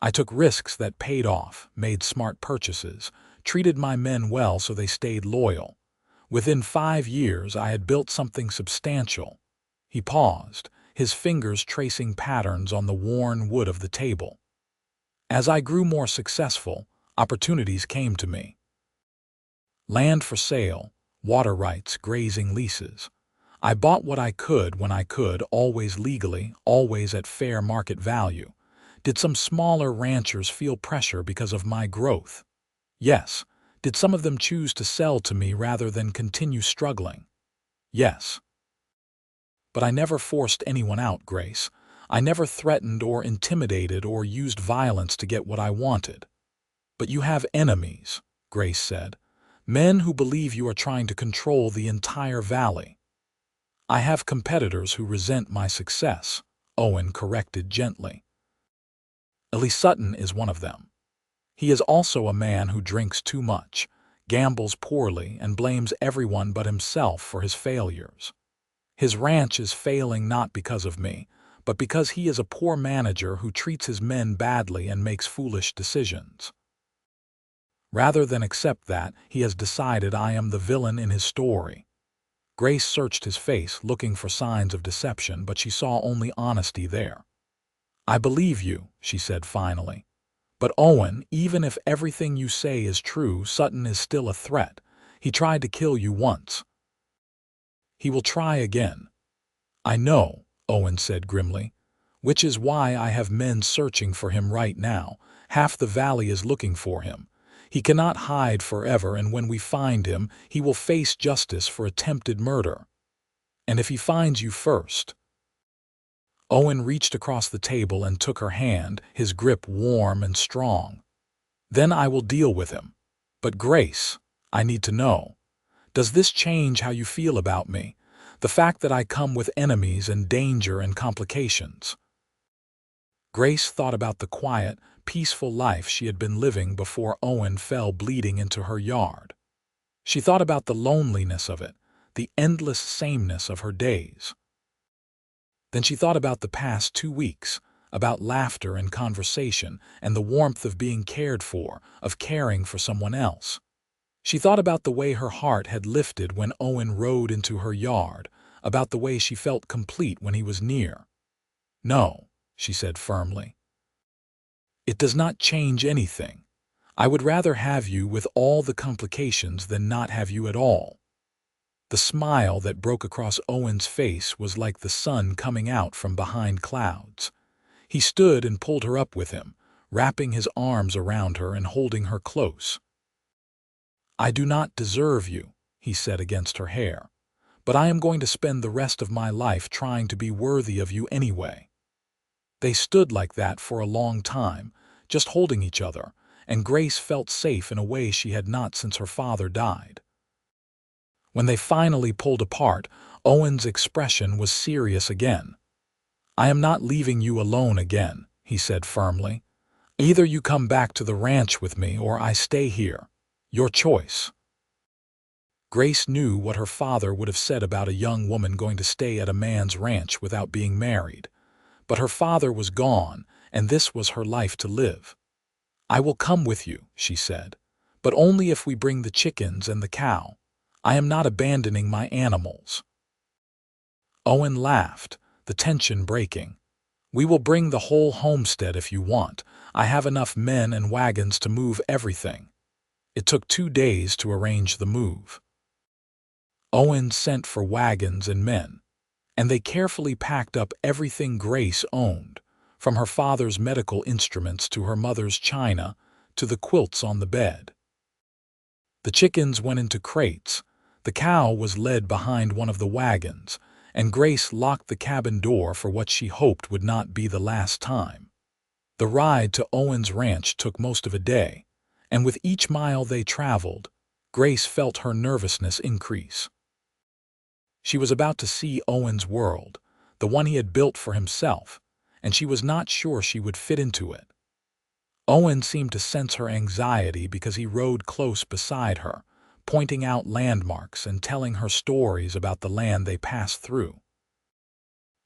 I took risks that paid off, made smart purchases, treated my men well so they stayed loyal. Within 5 years I had built something substantial." He paused, his fingers tracing patterns on the worn wood of the table. "As I grew more successful, opportunities came to me. Land for sale, water rights, grazing leases. I bought what I could when I could, always legally, always at fair market value. Did some smaller ranchers feel pressure because of my growth? Yes. Did some of them choose to sell to me rather than continue struggling? Yes. But I never forced anyone out, Grace. I never threatened or intimidated or used violence to get what I wanted." "But you have enemies," Grace said. "Men who believe you are trying to control the entire valley." "I have competitors who resent my success," Owen corrected gently. "Elise Sutton is one of them. He is also a man who drinks too much, gambles poorly, and blames everyone but himself for his failures. His ranch is failing not because of me, but because he is a poor manager who treats his men badly and makes foolish decisions. Rather than accept that, he has decided I am the villain in his story." Grace searched his face, looking for signs of deception, but she saw only honesty there. "I believe you," she said finally. "But Owen, even if everything you say is true, Sutton is still a threat. He tried to kill you once. He will try again." "I know," Owen said grimly, "which is why I have men searching for him right now. Half the valley is looking for him. He cannot hide forever, and when we find him, he will face justice for attempted murder. And if he finds you first—" Owen reached across the table and took her hand, his grip warm and strong. "Then I will deal with him. But Grace, I need to know. Does this change how you feel about me? The fact that I come with enemies and danger and complications?" Grace thought about the quiet, peaceful life she had been living before Owen fell bleeding into her yard. She thought about the loneliness of it, the endless sameness of her days. Then she thought about the past 2 weeks, about laughter and conversation and the warmth of being cared for, of caring for someone else. She thought about the way her heart had lifted when Owen rode into her yard, about the way she felt complete when he was near. "No," she said firmly. "It does not change anything. I would rather have you with all the complications than not have you at all." The smile that broke across Owen's face was like the sun coming out from behind clouds. He stood and pulled her up with him, wrapping his arms around her and holding her close. "I do not deserve you," he said against her hair, "but I am going to spend the rest of my life trying to be worthy of you anyway." They stood like that for a long time, just holding each other, and Grace felt safe in a way she had not since her father died. When they finally pulled apart, Owen's expression was serious again. "I am not leaving you alone again," he said firmly. "Either you come back to the ranch with me or I stay here. Your choice." Grace knew what her father would have said about a young woman going to stay at a man's ranch without being married. But her father was gone, and this was her life to live. "I will come with you," she said, "but only if we bring the chickens and the cow. I am not abandoning my animals." Owen laughed, the tension breaking. "We will bring the whole homestead if you want. I have enough men and wagons to move everything." It took 2 days to arrange the move. Owen sent for wagons and men, and they carefully packed up everything Grace owned, from her father's medical instruments to her mother's china to the quilts on the bed. The chickens went into crates, the cow was led behind one of the wagons, and Grace locked the cabin door for what she hoped would not be the last time. The ride to Owen's ranch took most of a day, and with each mile they traveled, Grace felt her nervousness increase. She was about to see Owen's world, the one he had built for himself, and she was not sure she would fit into it. Owen seemed to sense her anxiety because he rode close beside her, pointing out landmarks and telling her stories about the land they passed through.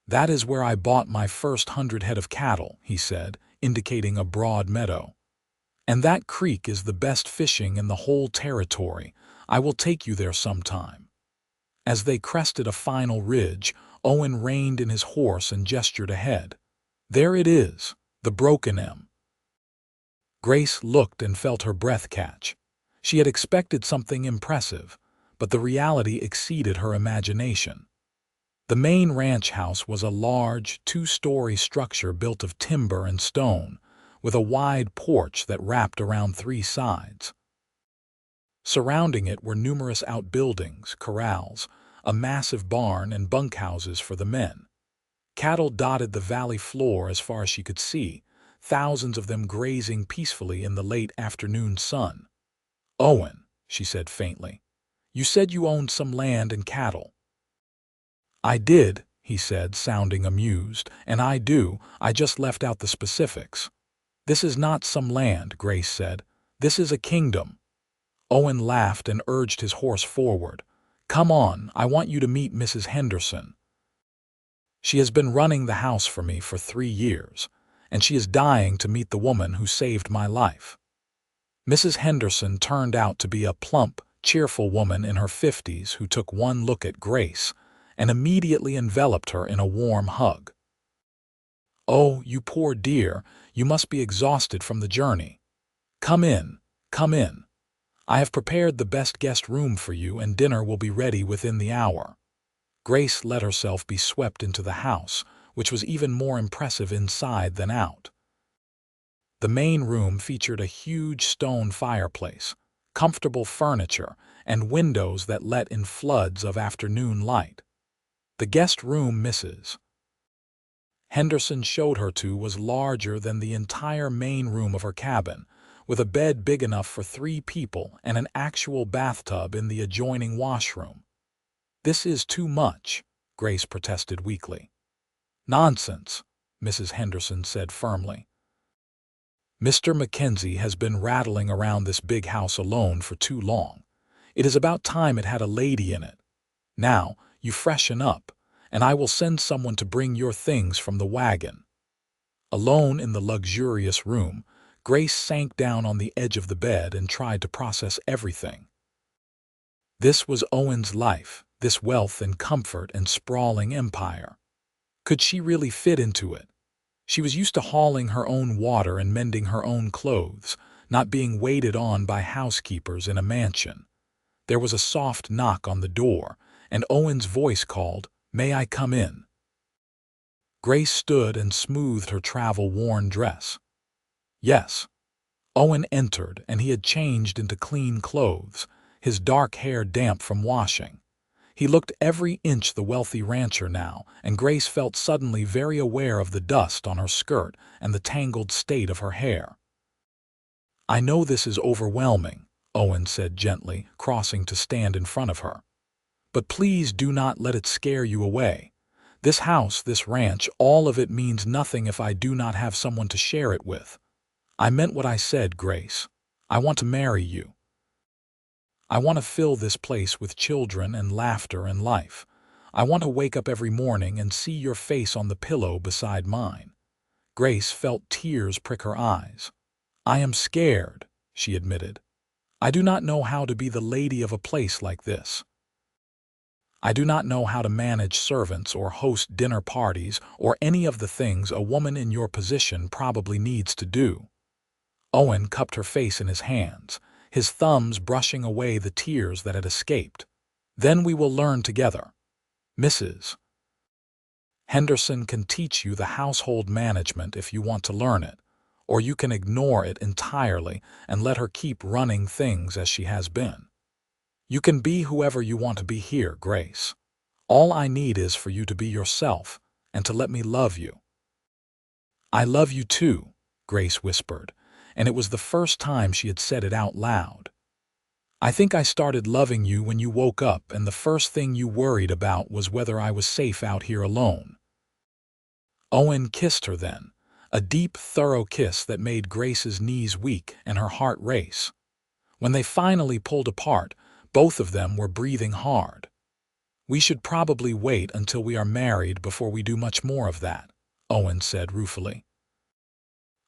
"That is where I bought my first 100 head of cattle," he said, indicating a broad meadow. "And that creek is the best fishing in the whole territory. I will take you there sometime." As they crested a final ridge, Owen reined in his horse and gestured ahead. "There it is, the broken M." Grace looked and felt her breath catch. She had expected something impressive, but the reality exceeded her imagination. The main ranch house was a large, 2-story structure built of timber and stone, with a wide porch that wrapped around 3 sides. Surrounding it were numerous outbuildings, corrals, a massive barn, and bunkhouses for the men. Cattle dotted the valley floor as far as she could see, thousands of them grazing peacefully in the late afternoon sun. "Owen," she said faintly, "you said you owned some land and cattle." "I did," he said, sounding amused, "and I do. I just left out the specifics." "This is not some land," Grace said. "This is a kingdom." Owen laughed and urged his horse forward. "Come on, I want you to meet Mrs. Henderson. She has been running the house for me for 3 years, and she is dying to meet the woman who saved my life." Mrs. Henderson turned out to be a plump, cheerful woman in her 50s who took one look at Grace and immediately enveloped her in a warm hug. "Oh, you poor dear, you must be exhausted from the journey. Come in, come in. I have prepared the best guest room for you, and dinner will be ready within the hour." Grace let herself be swept into the house, which was even more impressive inside than out. The main room featured a huge stone fireplace, comfortable furniture, and windows that let in floods of afternoon light. The guest room Mrs. Henderson showed her to was larger than the entire main room of her cabin, with a bed big enough for 3 people and an actual bathtub in the adjoining washroom. "This is too much," Grace protested weakly. "Nonsense," Mrs. Henderson said firmly. "Mr. Mackenzie has been rattling around this big house alone for too long. It is about time it had a lady in it. Now, you freshen up, and I will send someone to bring your things from the wagon." Alone in the luxurious room, Grace sank down on the edge of the bed and tried to process everything. This was Owen's life, this wealth and comfort and sprawling empire. Could she really fit into it? She was used to hauling her own water and mending her own clothes, not being waited on by housekeepers in a mansion. There was a soft knock on the door, and Owen's voice called, "May I come in?" Grace stood and smoothed her travel-worn dress. Yes. Owen entered, and he had changed into clean clothes, his dark hair damp from washing. He looked every inch the wealthy rancher now, and Grace felt suddenly very aware of the dust on her skirt and the tangled state of her hair. "I know this is overwhelming," Owen said gently, crossing to stand in front of her. "But please do not let it scare you away. This house, this ranch, all of it means nothing if I do not have someone to share it with. I meant what I said, Grace. I want to marry you. I want to fill this place with children and laughter and life. I want to wake up every morning and see your face on the pillow beside mine." Grace felt tears prick her eyes. "I am scared," she admitted. "I do not know how to be the lady of a place like this. I do not know how to manage servants or host dinner parties or any of the things a woman in your position probably needs to do." Owen cupped her face in his hands, his thumbs brushing away the tears that had escaped. "Then we will learn together. Mrs. Henderson can teach you the household management if you want to learn it, or you can ignore it entirely and let her keep running things as she has been. You can be whoever you want to be here, Grace. All I need is for you to be yourself and to let me love you." "I love you too," Grace whispered, and it was the first time she had said it out loud. "I think I started loving you when you woke up and the first thing you worried about was whether I was safe out here alone." Owen kissed her then, a deep, thorough kiss that made Grace's knees weak and her heart race. When they finally pulled apart, both of them were breathing hard. "We should probably wait until we are married before we do much more of that," Owen said ruefully.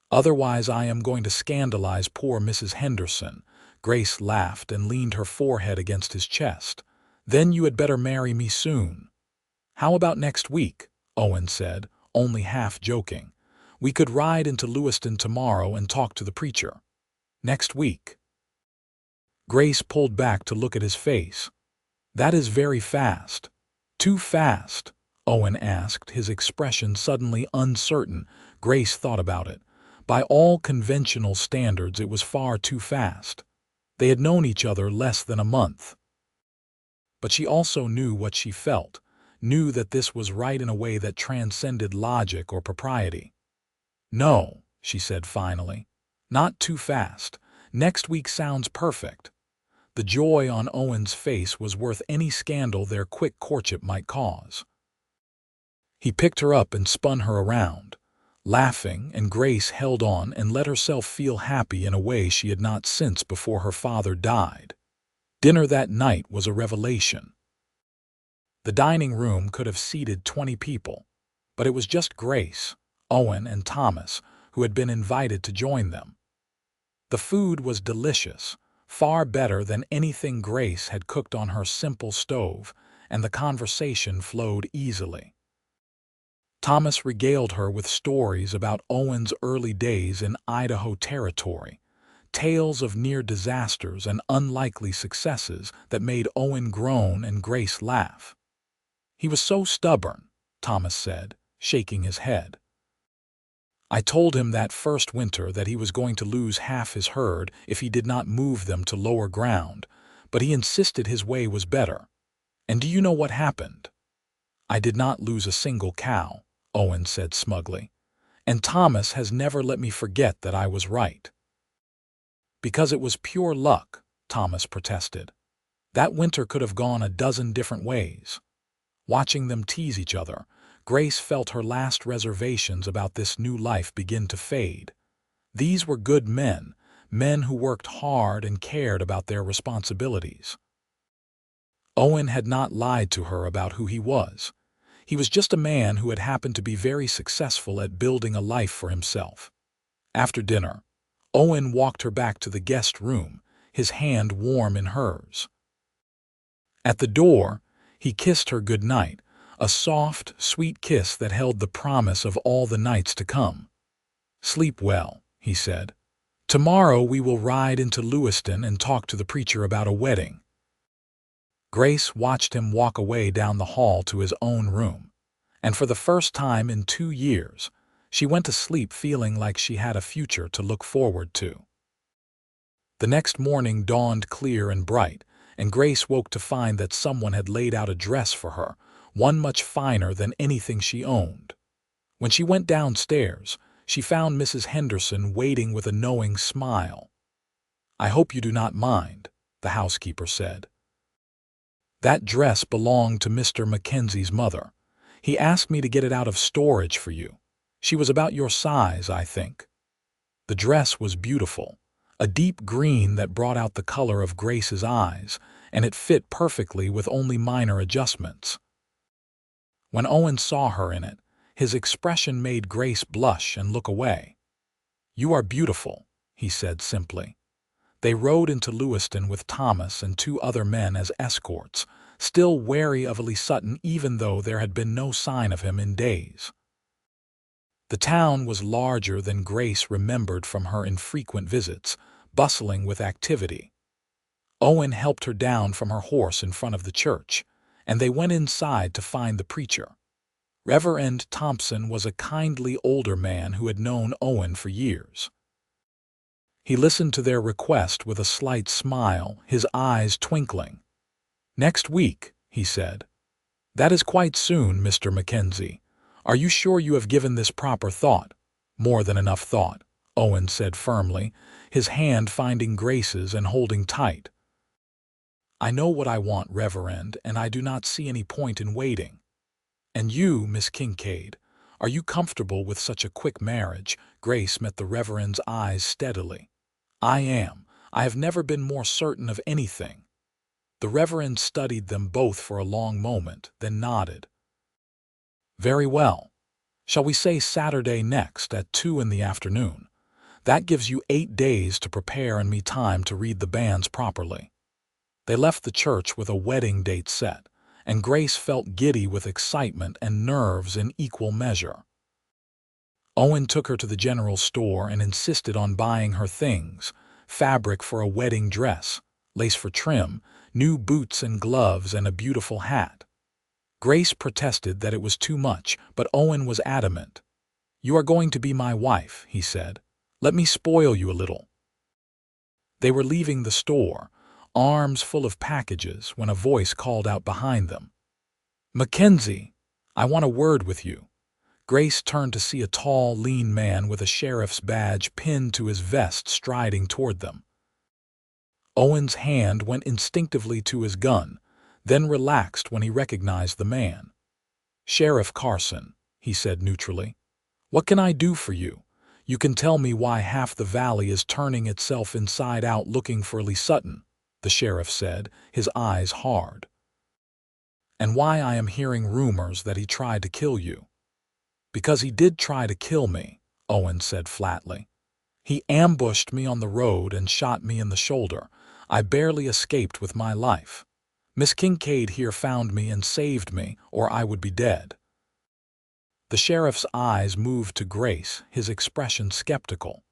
"Otherwise I am going to scandalize poor Mrs. Henderson." Grace laughed and leaned her forehead against his chest. "Then you had better marry me soon." "How about next week?" Owen said, only half joking. "We could ride into Lewiston tomorrow and talk to the preacher." "Next week?" Grace pulled back to look at his face. "That is very fast." "Too fast?" Owen asked, his expression suddenly uncertain. Grace thought about it. By all conventional standards, it was far too fast. They had known each other less than a month. But she also knew what she felt, knew that this was right in a way that transcended logic or propriety. "No," she said finally. "Not too fast. Next week sounds perfect." The joy on Owen's face was worth any scandal their quick courtship might cause. He picked her up and spun her around, laughing, and Grace held on and let herself feel happy in a way she had not since before her father died. Dinner that night was a revelation. The dining room could have seated 20 people, but it was just Grace, Owen, and Thomas, who had been invited to join them. The food was delicious, far better than anything Grace had cooked on her simple stove, and the conversation flowed easily. Thomas regaled her with stories about Owen's early days in Idaho Territory, tales of near disasters and unlikely successes that made Owen groan and Grace laugh. "He was so stubborn," Thomas said, shaking his head. "I told him that first winter that he was going to lose half his herd if he did not move them to lower ground, but he insisted his way was better. And do you know what happened?" "I did not lose a single cow," Owen said smugly. "And Thomas has never let me forget that I was right." "Because it was pure luck," Thomas protested. "That winter could have gone a dozen different ways." Watching them tease each other, Grace felt her last reservations about this new life begin to fade. These were good men, men who worked hard and cared about their responsibilities. Owen had not lied to her about who he was. He was just a man who had happened to be very successful at building a life for himself. After dinner, Owen walked her back to the guest room, his hand warm in hers. At the door, he kissed her good night, a soft, sweet kiss that held the promise of all the nights to come. "Sleep well," he said. "Tomorrow we will ride into Lewiston and talk to the preacher about a wedding." Grace watched him walk away down the hall to his own room, and for the first time in 2 years, she went to sleep feeling like she had a future to look forward to. The next morning dawned clear and bright, and Grace woke to find that someone had laid out a dress for her, one much finer than anything she owned. When she went downstairs, she found Mrs. Henderson waiting with a knowing smile. "I hope you do not mind," the housekeeper said. "That dress belonged to Mr. Mackenzie's mother. He asked me to get it out of storage for you. She was about your size, I think." The dress was beautiful, a deep green that brought out the color of Grace's eyes, and it fit perfectly with only minor adjustments. When Owen saw her in it, his expression made Grace blush and look away. "You are beautiful," he said simply. They rode into Lewiston with Thomas and 2 other men as escorts, still wary of Sutton even though there had been no sign of him in days. The town was larger than Grace remembered from her infrequent visits, bustling with activity. Owen helped her down from her horse in front of the church, and they went inside to find the preacher. Reverend Thompson was a kindly older man who had known Owen for years. He listened to their request with a slight smile, his eyes twinkling. "Next week," he said. "That is quite soon, Mr. Mackenzie. Are you sure you have given this proper thought?" "More than enough thought," Owen said firmly, his hand finding Grace's and holding tight. "I know what I want, Reverend, and I do not see any point in waiting. And you, Miss Kincaid, are you comfortable with such a quick marriage?" Grace met the Reverend's eyes steadily. "I am. I have never been more certain of anything." The Reverend studied them both for a long moment, then nodded. "Very well. Shall we say Saturday next at 2 in the afternoon? That gives you 8 days to prepare and me time to read the banns properly." They left the church with a wedding date set, and Grace felt giddy with excitement and nerves in equal measure. Owen took her to the general store and insisted on buying her things: fabric for a wedding dress, lace for trim, new boots and gloves, and a beautiful hat. Grace protested that it was too much, but Owen was adamant. "You are going to be my wife," he said. "Let me spoil you a little." They were leaving the store, arms full of packages, when a voice called out behind them. "Mackenzie, I want a word with you." Grace turned to see a tall, lean man with a sheriff's badge pinned to his vest striding toward them. Owen's hand went instinctively to his gun, then relaxed when he recognized the man. "Sheriff Carson," he said neutrally. "What can I do for you? You can tell me why half the valley is turning itself inside out looking for Sutton," the sheriff said, his eyes hard. "And why I am hearing rumors that he tried to kill you." "Because he did try to kill me," Owen said flatly. "He ambushed me on the road and shot me in the shoulder. I barely escaped with my life. Miss Kincaid here found me and saved me, or I would be dead." The sheriff's eyes moved to Grace, his expression skeptical.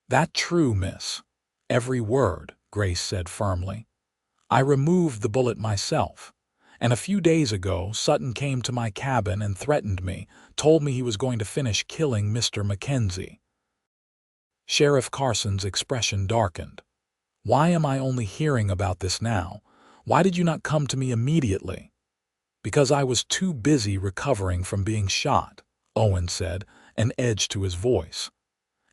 "That true, miss?" "Every word," Grace said firmly. "I removed the bullet myself. And a few days ago, Sutton came to my cabin and threatened me, told me he was going to finish killing Mr. Mackenzie." Sheriff Carson's expression darkened. "Why am I only hearing about this now? Why did you not come to me immediately?" "Because I was too busy recovering from being shot," Owen said, an edge to his voice.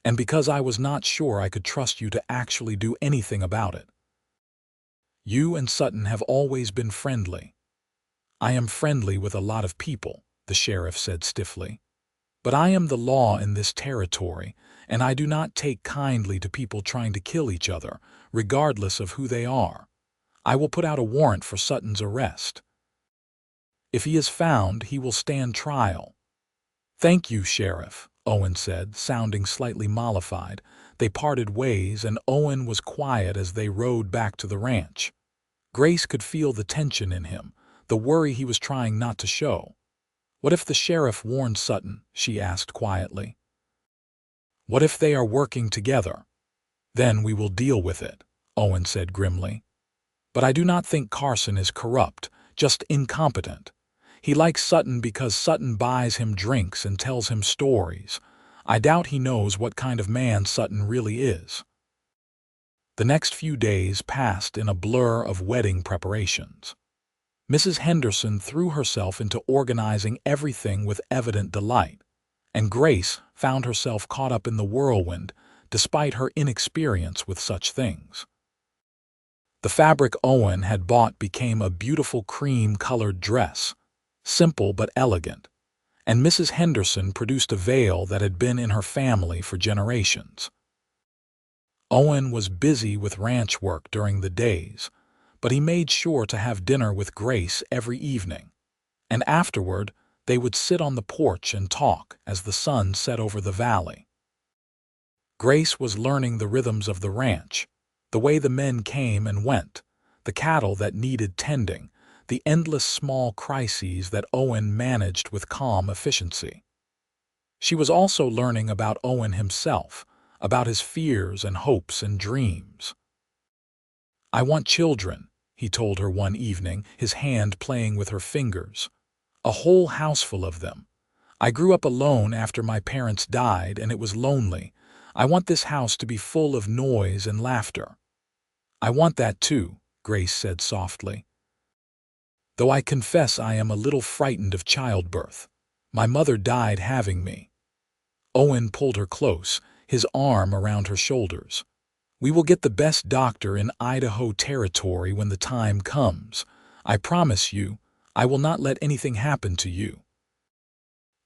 "And because I was not sure I could trust you to actually do anything about it." "You and Sutton have always been friendly." "I am friendly with a lot of people," the sheriff said stiffly. "But I am the law in this territory, and I do not take kindly to people trying to kill each other, regardless of who they are. I will put out a warrant for Sutton's arrest." If he is found, he will stand trial." "Thank you, Sheriff," Owen said, sounding slightly mollified. They parted ways, and Owen was quiet as they rode back to the ranch. Grace could feel the tension in him, the worry he was trying not to show. "What if the sheriff warned Sutton?" she asked quietly. "What if they are working together?" "Then we will deal with it," Owen said grimly. "But I do not think Carson is corrupt, just incompetent. He likes Sutton because Sutton buys him drinks and tells him stories. I doubt he knows what kind of man Sutton really is." The next few days passed in a blur of wedding preparations. Mrs. Henderson threw herself into organizing everything with evident delight, and Grace found herself caught up in the whirlwind despite her inexperience with such things. The fabric Owen had bought became a beautiful cream-colored dress, simple but elegant, and Mrs. Henderson produced a veil that had been in her family for generations. Owen was busy with ranch work during the days, but he made sure to have dinner with Grace every evening, and afterward they would sit on the porch and talk as the sun set over the valley. Grace was learning the rhythms of the ranch, the way the men came and went, the cattle that needed tending, the endless small crises that Owen managed with calm efficiency. She was also learning about Owen himself, about his fears and hopes and dreams. "I want children," he told her one evening, his hand playing with her fingers. "A whole houseful of them. I grew up alone after my parents died, and it was lonely. I want this house to be full of noise and laughter." "I want that too," Grace said softly. "Though I confess I am a little frightened of childbirth. My mother died having me." Owen pulled her close, his arm around her shoulders. "We will get the best doctor in Idaho Territory when the time comes. I promise you, I will not let anything happen to you."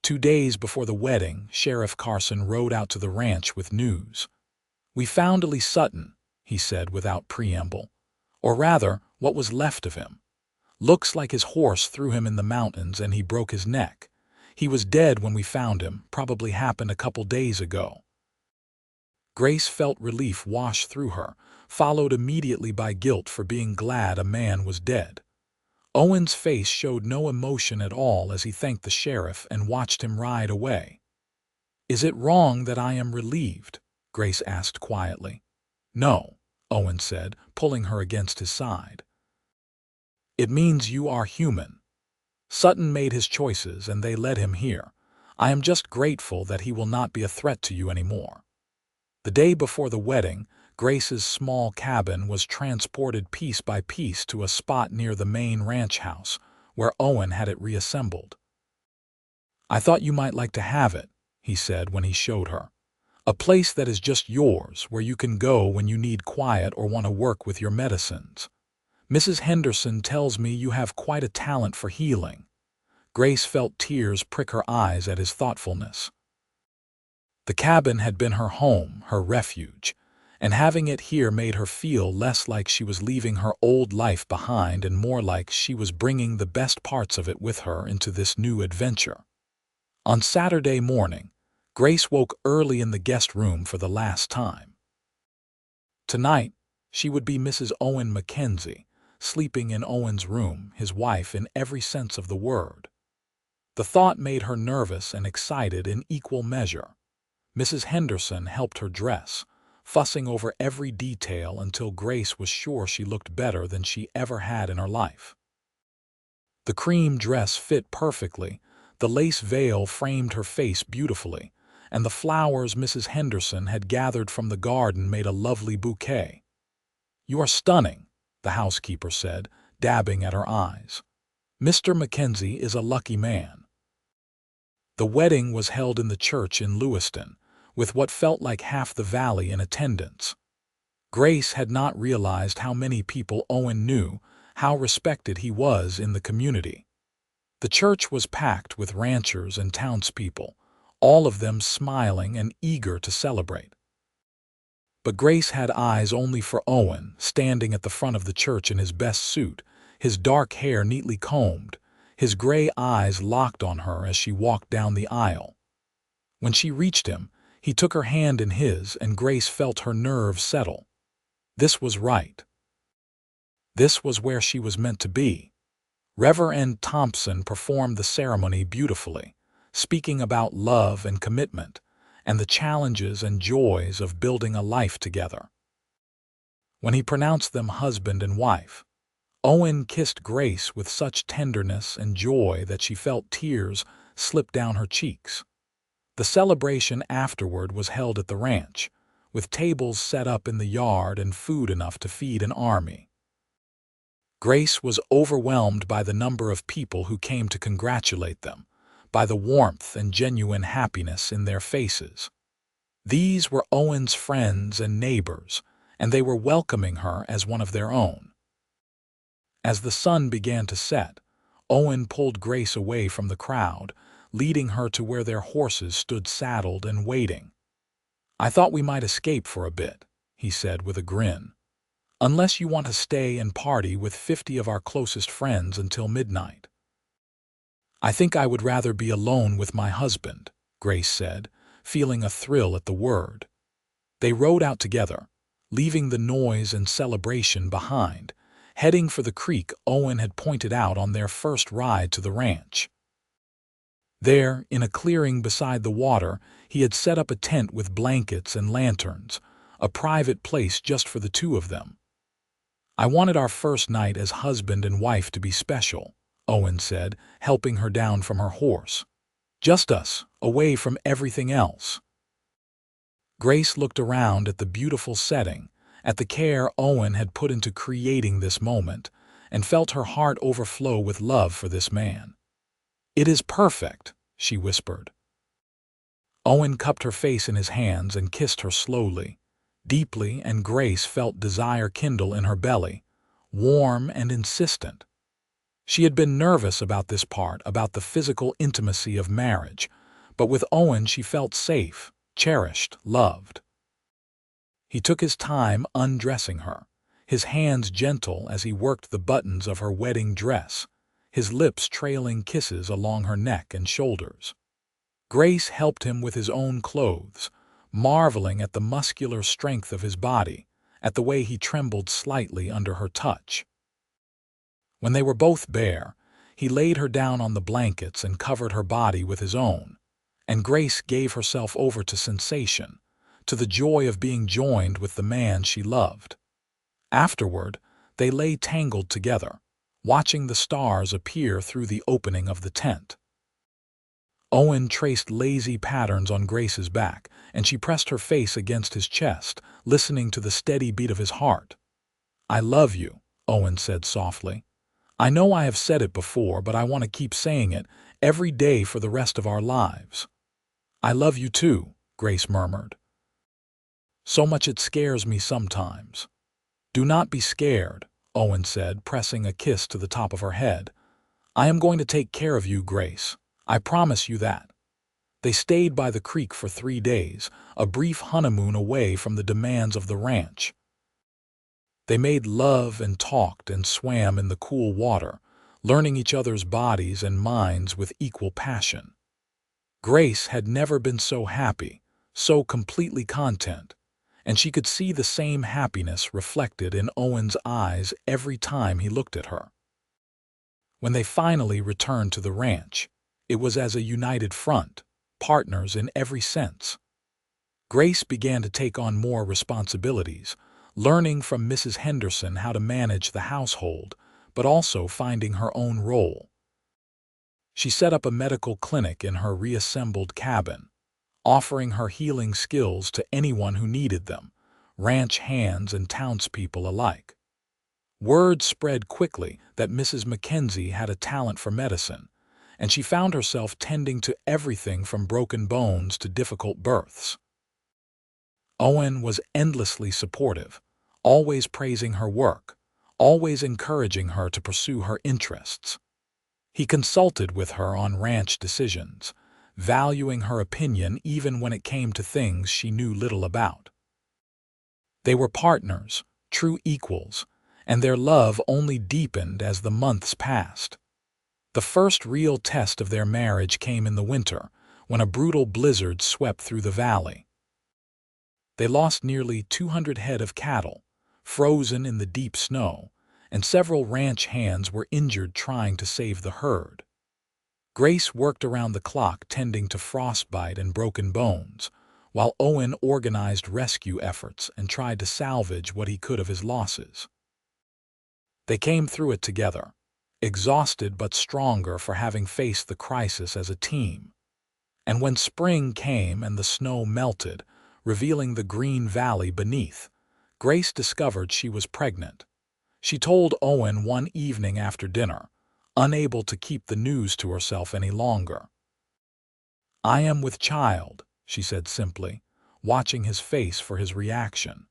2 days before the wedding, Sheriff Carson rode out to the ranch with news. "We found Ellie Sutton," he said without preamble. "Or rather, what was left of him. Looks like his horse threw him in the mountains and he broke his neck. He was dead when we found him, probably happened a couple days ago." Grace felt relief wash through her, followed immediately by guilt for being glad a man was dead. Owen's face showed no emotion at all as he thanked the sheriff and watched him ride away. "Is it wrong that I am relieved?" Grace asked quietly. "No," Owen said, pulling her against his side. "It means you are human. Sutton made his choices and they led him here. I am just grateful that he will not be a threat to you anymore." The day before the wedding, Grace's small cabin was transported piece by piece to a spot near the main ranch house, where Owen had it reassembled. "I thought you might like to have it," he said when he showed her. "A place that is just yours, where you can go when you need quiet or want to work with your medicines. Mrs. Henderson tells me you have quite a talent for healing." Grace felt tears prick her eyes at his thoughtfulness. The cabin had been her home, her refuge, and having it here made her feel less like she was leaving her old life behind and more like she was bringing the best parts of it with her into this new adventure. On Saturday morning, Grace woke early in the guest room for the last time. Tonight, she would be Mrs. Owen Mackenzie, sleeping in Owen's room, his wife in every sense of the word. The thought made her nervous and excited in equal measure. Mrs. Henderson helped her dress, fussing over every detail until Grace was sure she looked better than she ever had in her life. The cream dress fit perfectly, the lace veil framed her face beautifully, and the flowers Mrs. Henderson had gathered from the garden made a lovely bouquet. "You are stunning," the housekeeper said, dabbing at her eyes. "Mr. Mackenzie is a lucky man." The wedding was held in the church in Lewiston, with what felt like half the valley in attendance. Grace had not realized how many people Owen knew, how respected he was in the community. The church was packed with ranchers and townspeople, all of them smiling and eager to celebrate. But Grace had eyes only for Owen, standing at the front of the church in his best suit, his dark hair neatly combed, His gray eyes locked on her as she walked down the aisle. When she reached him, he took her hand in his, and Grace felt her nerves settle. This was right. This was where she was meant to be. Reverend Thompson performed the ceremony beautifully, speaking about love and commitment, and the challenges and joys of building a life together. When he pronounced them husband and wife, Owen kissed Grace with such tenderness and joy that she felt tears slip down her cheeks. The celebration afterward was held at the ranch, with tables set up in the yard and food enough to feed an army. Grace was overwhelmed by the number of people who came to congratulate them, by the warmth and genuine happiness in their faces. These were Owen's friends and neighbors, and they were welcoming her as one of their own. As the sun began to set, Owen pulled Grace away from the crowd, leading her to where their horses stood saddled and waiting. "I thought we might escape for a bit," he said with a grin. "Unless you want to stay and party with 50 of our closest friends until midnight." "I think I would rather be alone with my husband," Grace said, feeling a thrill at the word. They rode out together, leaving the noise and celebration behind, heading for the creek Owen had pointed out on their first ride to the ranch. There, in a clearing beside the water, he had set up a tent with blankets and lanterns, a private place just for the two of them. "I wanted our first night as husband and wife to be special," Owen said, helping her down from her horse. "Just us, away from everything else." Grace looked around at the beautiful setting, at the care Owen had put into creating this moment, and felt her heart overflow with love for this man. "It is perfect," she whispered. Owen cupped her face in his hands and kissed her slowly, deeply, and Grace felt desire kindle in her belly, warm and insistent. She had been nervous about this part, about the physical intimacy of marriage, but with Owen she felt safe, cherished, loved. He took his time undressing her, his hands gentle as he worked the buttons of her wedding dress, his lips trailing kisses along her neck and shoulders. Grace helped him with his own clothes, marveling at the muscular strength of his body, at the way he trembled slightly under her touch. When they were both bare, he laid her down on the blankets and covered her body with his own, and Grace gave herself over to sensation, to the joy of being joined with the man she loved. Afterward, they lay tangled together, watching the stars appear through the opening of the tent. Owen traced lazy patterns on Grace's back, and she pressed her face against his chest, listening to the steady beat of his heart. "I love you," Owen said softly. "I know I have said it before, but I want to keep saying it every day for the rest of our lives." "I love you too," Grace murmured. "So much it scares me sometimes." "Do not be scared," Owen said, pressing a kiss to the top of her head. "I am going to take care of you, Grace. I promise you that." They stayed by the creek for 3 days, a brief honeymoon away from the demands of the ranch. They made love and talked and swam in the cool water, learning each other's bodies and minds with equal passion. Grace had never been so happy, so completely content, and she could see the same happiness reflected in Owen's eyes every time he looked at her. When they finally returned to the ranch, it was as a united front, partners in every sense. Grace began to take on more responsibilities, learning from Mrs. Henderson how to manage the household, but also finding her own role. She set up a medical clinic in her reassembled cabin, offering her healing skills to anyone who needed them, ranch hands and townspeople alike. Word spread quickly that Mrs. Mackenzie had a talent for medicine, and she found herself tending to everything from broken bones to difficult births. Owen was endlessly supportive, always praising her work, always encouraging her to pursue her interests. He consulted with her on ranch decisions, valuing her opinion even when it came to things she knew little about. They were partners, true equals, and their love only deepened as the months passed. The first real test of their marriage came in the winter, when a brutal blizzard swept through the valley. They lost nearly 200 head of cattle, frozen in the deep snow, and several ranch hands were injured trying to save the herd. Grace worked around the clock tending to frostbite and broken bones, while Owen organized rescue efforts and tried to salvage what he could of his losses. They came through it together, exhausted but stronger for having faced the crisis as a team. And when spring came and the snow melted, revealing the green valley beneath, Grace discovered she was pregnant. She told Owen one evening after dinner, unable to keep the news to herself any longer. "I am with child," she said simply, watching his face for his reaction.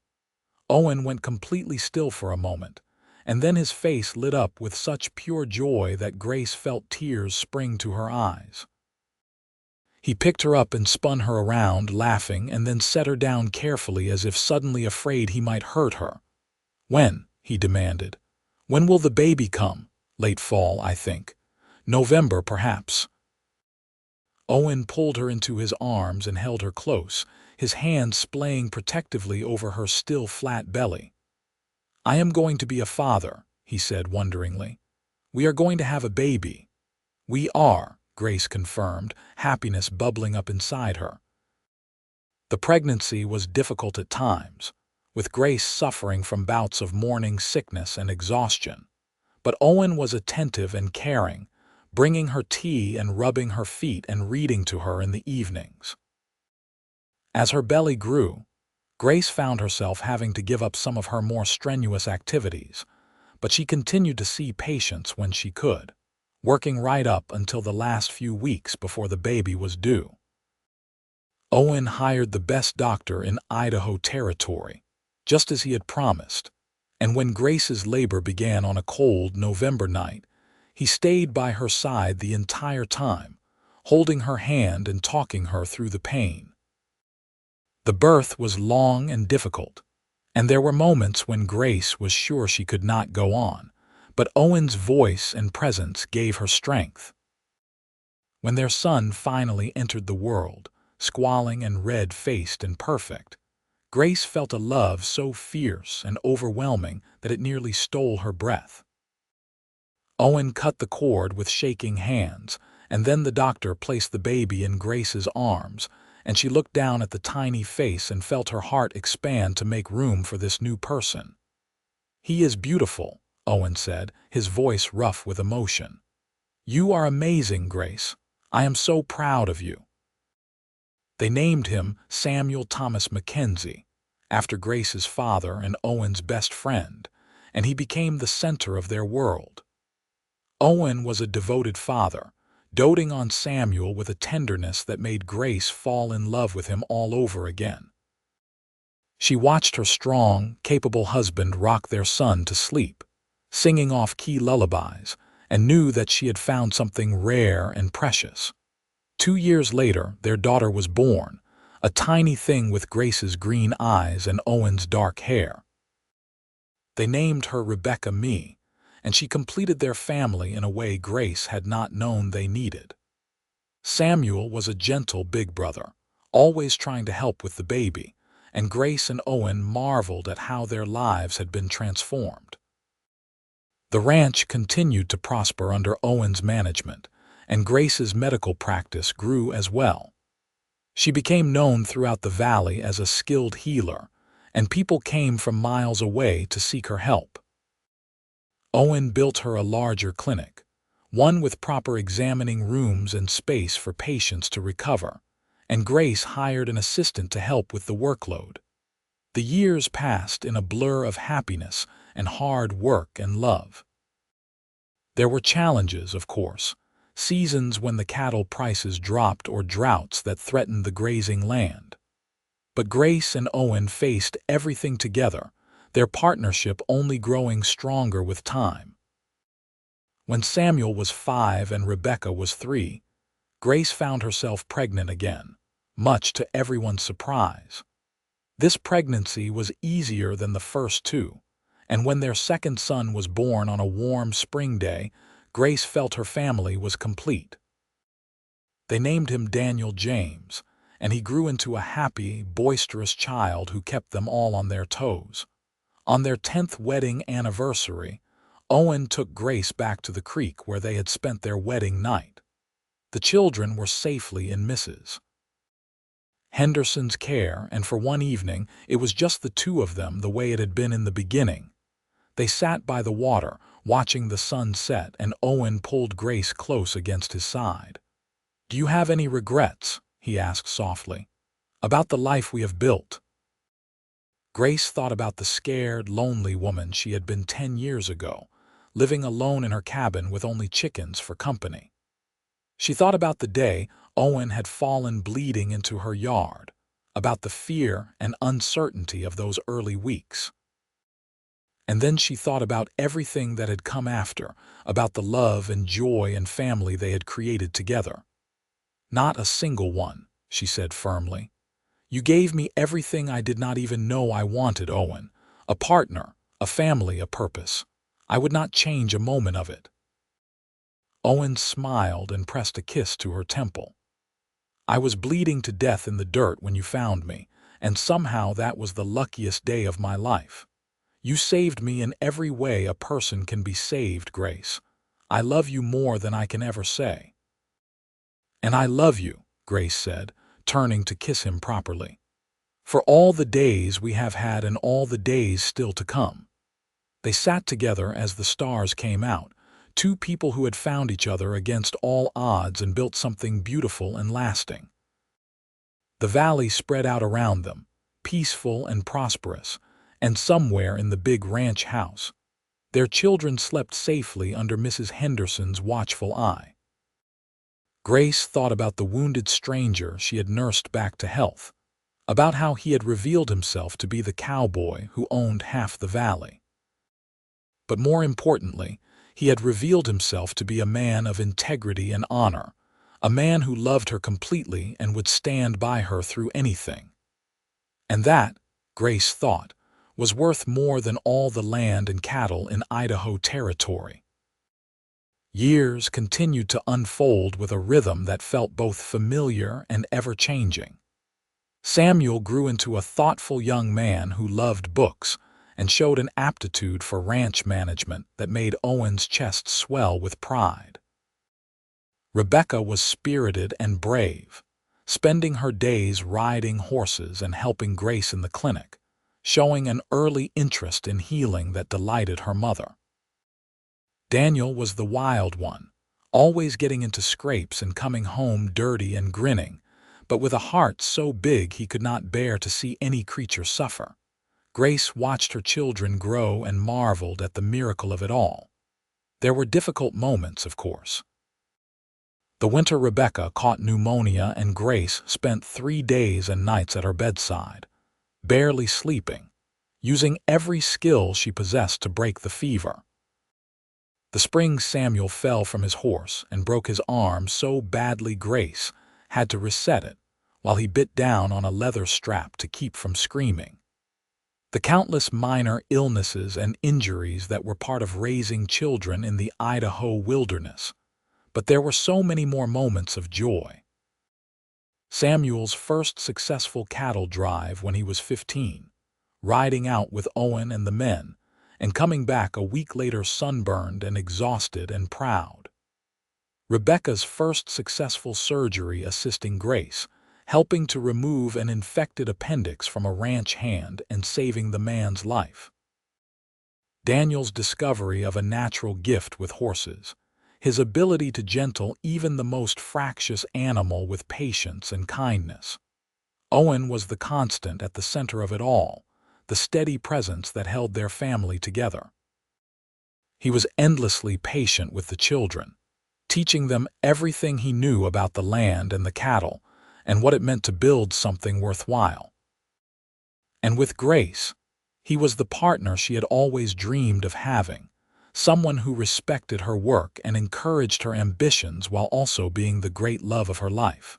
Owen went completely still for a moment, and then his face lit up with such pure joy that Grace felt tears spring to her eyes. He picked her up and spun her around, laughing, and then set her down carefully as if suddenly afraid he might hurt her. "When?" he demanded. "When will the baby come?" "Late fall, I think. November, perhaps." Owen pulled her into his arms and held her close, his hand splaying protectively over her still flat belly. "I am going to be a father," he said wonderingly. "We are going to have a baby." "We are," Grace confirmed, happiness bubbling up inside her. The pregnancy was difficult at times, with Grace suffering from bouts of morning sickness and exhaustion. But Owen was attentive and caring, bringing her tea and rubbing her feet and reading to her in the evenings. As her belly grew, Grace found herself having to give up some of her more strenuous activities, but she continued to see patients when she could, working right up until the last few weeks before the baby was due. Owen hired the best doctor in Idaho Territory, just as he had promised, and when Grace's labor began on a cold November night, he stayed by her side the entire time, holding her hand and talking her through the pain. The birth was long and difficult, and there were moments when Grace was sure she could not go on, but Owen's voice and presence gave her strength. When their son finally entered the world, squalling and red-faced and perfect, Grace felt a love so fierce and overwhelming that it nearly stole her breath. Owen cut the cord with shaking hands, and then the doctor placed the baby in Grace's arms, and she looked down at the tiny face and felt her heart expand to make room for this new person. "He is beautiful," Owen said, his voice rough with emotion. "You are amazing, Grace. I am so proud of you." They named him Samuel Thomas Mackenzie, after Grace's father and Owen's best friend, and he became the center of their world. Owen was a devoted father, doting on Samuel with a tenderness that made Grace fall in love with him all over again. She watched her strong, capable husband rock their son to sleep, singing off-key lullabies, and knew that she had found something rare and precious. 2 years later, their daughter was born, a tiny thing with Grace's green eyes and Owen's dark hair. They named her Rebecca Me, and she completed their family in a way Grace had not known they needed. Samuel was a gentle big brother, always trying to help with the baby, and Grace and Owen marveled at how their lives had been transformed. The ranch continued to prosper under Owen's management, and Grace's medical practice grew as well. She became known throughout the valley as a skilled healer, and people came from miles away to seek her help. Owen built her a larger clinic, one with proper examining rooms and space for patients to recover, and Grace hired an assistant to help with the workload. The years passed in a blur of happiness and hard work and love. There were challenges, of course, seasons when the cattle prices dropped or droughts that threatened the grazing land. But Grace and Owen faced everything together, their partnership only growing stronger with time. When Samuel was 5 and Rebecca was 3, Grace found herself pregnant again, much to everyone's surprise. This pregnancy was easier than the first two, and when their second son was born on a warm spring day, Grace felt her family was complete. They named him Daniel James, and he grew into a happy, boisterous child who kept them all on their toes. On their 10th wedding anniversary, Owen took Grace back to the creek where they had spent their wedding night. The children were safely in Mrs. Henderson's care, and for one evening it was just the two of them the way it had been in the beginning. They sat by the water, watching the sun set, and Owen pulled Grace close against his side. "Do you have any regrets?" he asked softly. "About the life we have built?" Grace thought about the scared, lonely woman she had been 10 years ago, living alone in her cabin with only chickens for company. She thought about the day Owen had fallen bleeding into her yard, about the fear and uncertainty of those early weeks. And then she thought about everything that had come after, about the love and joy and family they had created together. "Not a single one," she said firmly. "You gave me everything I did not even know I wanted, Owen. A partner, a family, a purpose. I would not change a moment of it." Owen smiled and pressed a kiss to her temple. "I was bleeding to death in the dirt when you found me, and somehow that was the luckiest day of my life. You saved me in every way a person can be saved, Grace. I love you more than I can ever say." "And I love you," Grace said, turning to kiss him properly, "for all the days we have had and all the days still to come." They sat together as the stars came out, two people who had found each other against all odds and built something beautiful and lasting. The valley spread out around them, peaceful and prosperous, and somewhere in the big ranch house, their children slept safely under Mrs. Henderson's watchful eye. Grace thought about the wounded stranger she had nursed back to health, about how he had revealed himself to be the cowboy who owned half the valley. But more importantly, he had revealed himself to be a man of integrity and honor, a man who loved her completely and would stand by her through anything. And that, Grace thought, was worth more than all the land and cattle in Idaho Territory. Years continued to unfold with a rhythm that felt both familiar and ever-changing. Samuel grew into a thoughtful young man who loved books and showed an aptitude for ranch management that made Owen's chest swell with pride. Rebecca was spirited and brave, spending her days riding horses and helping Grace in the clinic, showing an early interest in healing that delighted her mother. Daniel was the wild one, always getting into scrapes and coming home dirty and grinning, but with a heart so big he could not bear to see any creature suffer. Grace watched her children grow and marveled at the miracle of it all. There were difficult moments, of course. The winter Rebecca caught pneumonia and Grace spent 3 days and nights at her bedside, barely sleeping, using every skill she possessed to break the fever. The spring Samuel fell from his horse and broke his arm so badly Grace had to reset it while he bit down on a leather strap to keep from screaming. The countless minor illnesses and injuries that were part of raising children in the Idaho wilderness, but there were so many more moments of joy. Samuel's first successful cattle drive when he was 15, riding out with Owen and the men, and coming back a week later sunburned and exhausted and proud. Rebecca's first successful surgery assisting Grace, helping to remove an infected appendix from a ranch hand and saving the man's life. Daniel's discovery of a natural gift with horses, his ability to gentle even the most fractious animal with patience and kindness. Owen was the constant at the center of it all, the steady presence that held their family together. He was endlessly patient with the children, teaching them everything he knew about the land and the cattle, and what it meant to build something worthwhile. And with Grace, he was the partner she had always dreamed of having, someone who respected her work and encouraged her ambitions while also being the great love of her life.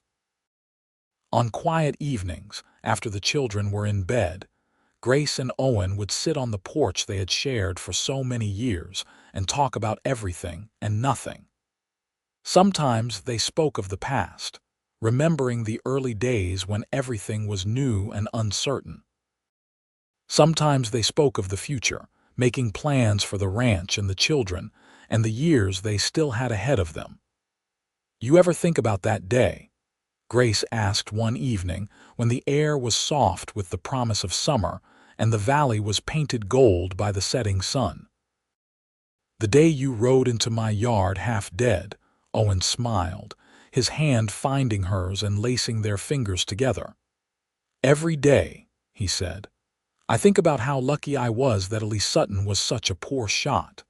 On quiet evenings, after the children were in bed, Grace and Owen would sit on the porch they had shared for so many years and talk about everything and nothing. Sometimes they spoke of the past, remembering the early days when everything was new and uncertain. Sometimes they spoke of the future, making plans for the ranch and the children and the years they still had ahead of them. "You ever think about that day?" Grace asked one evening when the air was soft with the promise of summer and the valley was painted gold by the setting sun. "The day you rode into my yard half dead," Owen smiled, his hand finding hers and lacing their fingers together. "Every day," he said. "I think about how lucky I was that Elise Sutton was such a poor shot.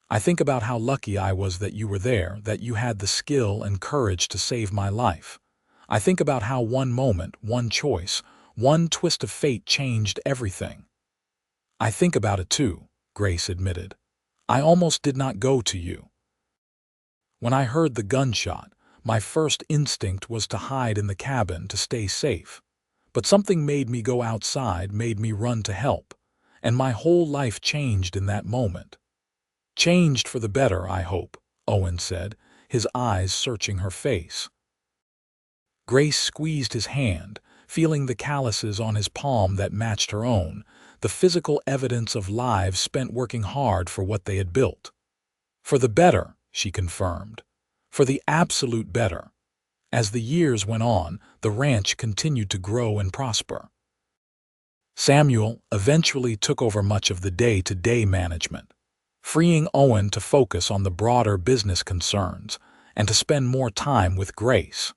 I think about how lucky I was that you were there, that you had the skill and courage to save my life. I think about how one moment, one choice, one twist of fate changed everything." "I think about it too," Grace admitted. "I almost did not go to you. When I heard the gunshot, my first instinct was to hide in the cabin to stay safe. But something made me go outside, made me run to help, and my whole life changed in that moment." "Changed for the better, I hope," Owen said, his eyes searching her face. Grace squeezed his hand, feeling the calluses on his palm that matched her own, the physical evidence of lives spent working hard for what they had built. "For the better," she confirmed. "For the absolute better." As the years went on, the ranch continued to grow and prosper. Samuel eventually took over much of the day-to-day management, freeing Owen to focus on the broader business concerns and to spend more time with Grace.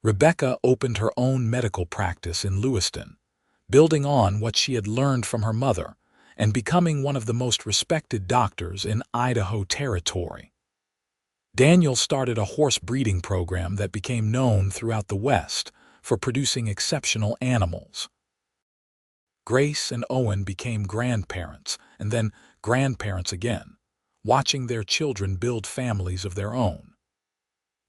Rebecca opened her own medical practice in Lewiston, building on what she had learned from her mother and becoming one of the most respected doctors in Idaho Territory. Daniel started a horse breeding program that became known throughout the West for producing exceptional animals. Grace and Owen became grandparents and then grandparents again, watching their children build families of their own.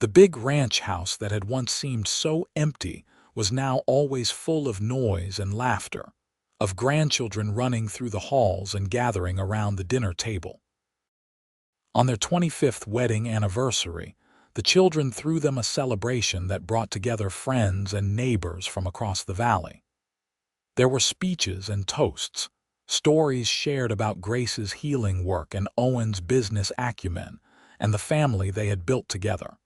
The big ranch house that had once seemed so empty was now always full of noise and laughter, of grandchildren running through the halls and gathering around the dinner table. On their 25th wedding anniversary, the children threw them a celebration that brought together friends and neighbors from across the valley. There were speeches and toasts, stories shared about Grace's healing work and Owen's business acumen, and the family they had built together.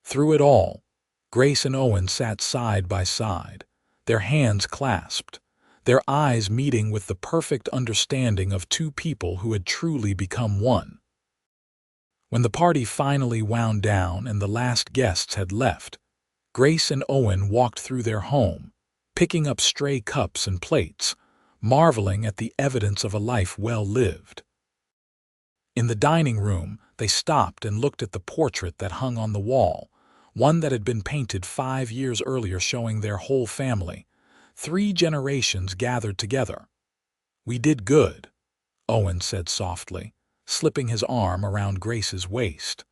Through it all, Grace and Owen sat side by side, their hands clasped, their eyes meeting with the perfect understanding of two people who had truly become one. When the party finally wound down and the last guests had left, Grace and Owen walked through their home, picking up stray cups and plates, marveling at the evidence of a life well lived. In the dining room, they stopped and looked at the portrait that hung on the wall, one that had been painted 5 years earlier showing their whole family, 3 generations gathered together. "We did good," Owen said softly, slipping his arm around Grace's waist.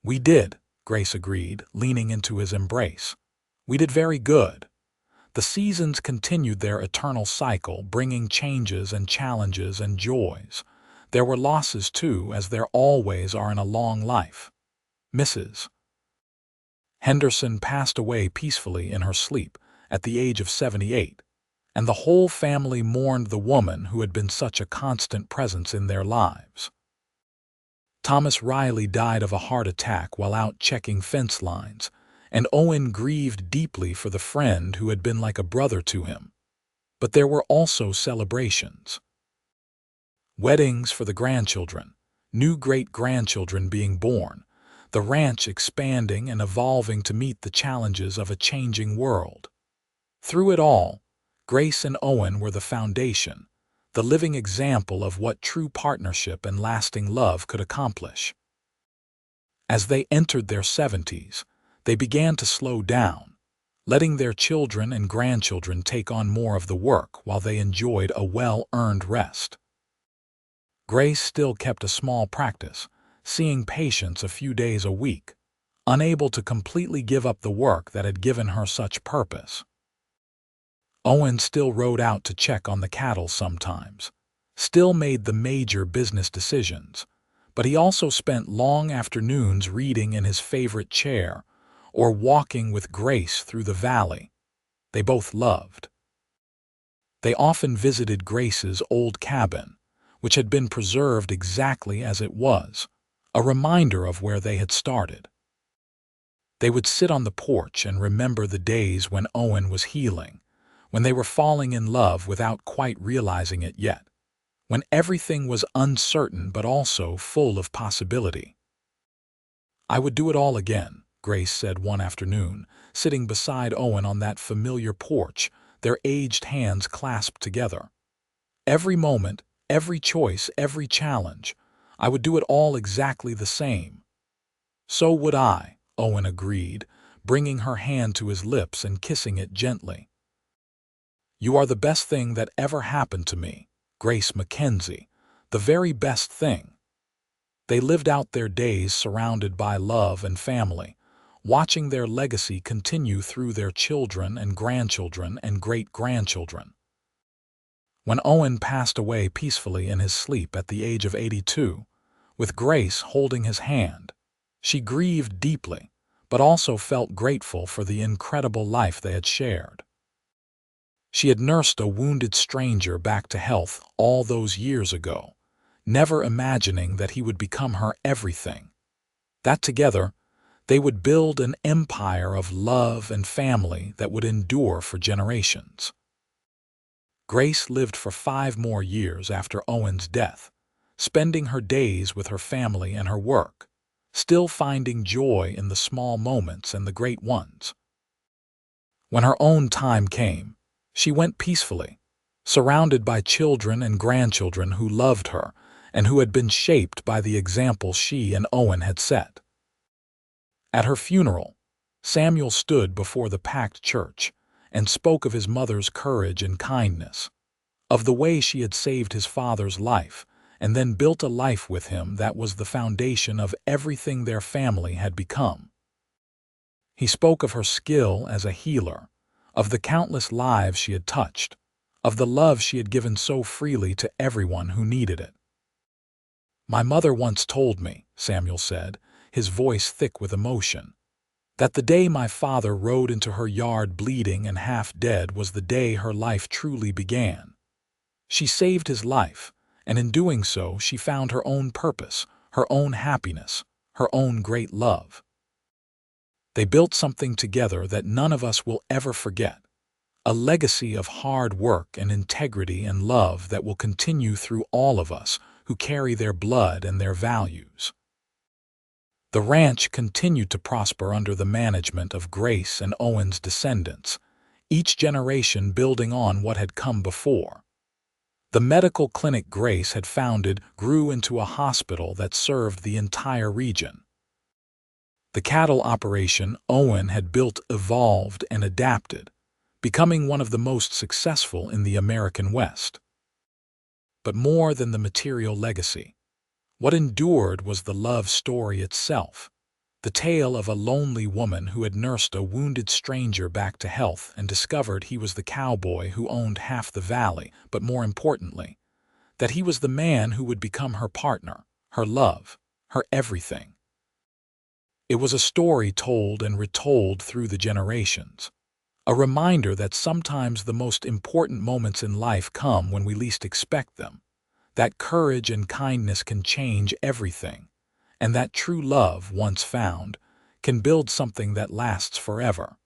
"We did," Grace agreed, leaning into his embrace. "We did very good." The seasons continued their eternal cycle, bringing changes and challenges and joys. There were losses too, as there always are in a long life. Mrs. Henderson passed away peacefully in her sleep at the age of 78, and the whole family mourned the woman who had been such a constant presence in their lives. Thomas Riley died of a heart attack while out checking fence lines, and Owen grieved deeply for the friend who had been like a brother to him. But there were also celebrations. Weddings for the grandchildren, new great-grandchildren being born, the ranch expanding and evolving to meet the challenges of a changing world. Through it all, Grace and Owen were the foundation, the living example of what true partnership and lasting love could accomplish. As they entered their 70s, they began to slow down, letting their children and grandchildren take on more of the work while they enjoyed a well-earned rest. Grace still kept a small practice, seeing patients a few days a week, unable to completely give up the work that had given her such purpose. Owen still rode out to check on the cattle sometimes, still made the major business decisions, but he also spent long afternoons reading in his favorite chair or walking with Grace through the valley they both loved. They often visited Grace's old cabin, which had been preserved exactly as it was, a reminder of where they had started. They would sit on the porch and remember the days when Owen was healing, when they were falling in love without quite realizing it yet, when everything was uncertain but also full of possibility. "I would do it all again," Grace said one afternoon, sitting beside Owen on that familiar porch, their aged hands clasped together. "Every moment, every choice, every challenge, I would do it all exactly the same." "So would I," Owen agreed, bringing her hand to his lips and kissing it gently. "You are the best thing that ever happened to me, Grace Mackenzie, the very best thing." They lived out their days surrounded by love and family, watching their legacy continue through their children and grandchildren and great-grandchildren. When Owen passed away peacefully in his sleep at the age of 82, with Grace holding his hand, she grieved deeply, but also felt grateful for the incredible life they had shared. She had nursed a wounded stranger back to health all those years ago, never imagining that he would become her everything. That together, they would build an empire of love and family that would endure for generations. Grace lived for 5 more years after Owen's death, spending her days with her family and her work, still finding joy in the small moments and the great ones. When her own time came, she went peacefully, surrounded by children and grandchildren who loved her and who had been shaped by the example she and Owen had set. At her funeral, Samuel stood before the packed church and spoke of his mother's courage and kindness, of the way she had saved his father's life and then built a life with him that was the foundation of everything their family had become. He spoke of her skill as a healer, of the countless lives she had touched, of the love she had given so freely to everyone who needed it. "My mother once told me," Samuel said, his voice thick with emotion, "that the day my father rode into her yard bleeding and half dead was the day her life truly began. She saved his life, and in doing so she found her own purpose, her own happiness, her own great love. They built something together that none of us will ever forget, a legacy of hard work and integrity and love that will continue through all of us who carry their blood and their values." The ranch continued to prosper under the management of Grace and Owen's descendants, each generation building on what had come before. The medical clinic Grace had founded grew into a hospital that served the entire region. The cattle operation Owen had built evolved and adapted, becoming one of the most successful in the American West. But more than the material legacy, what endured was the love story itself, the tale of a lonely woman who had nursed a wounded stranger back to health and discovered he was the cowboy who owned half the valley, but more importantly, that he was the man who would become her partner, her love, her everything. It was a story told and retold through the generations, a reminder that sometimes the most important moments in life come when we least expect them, that courage and kindness can change everything, and that true love, once found, can build something that lasts forever.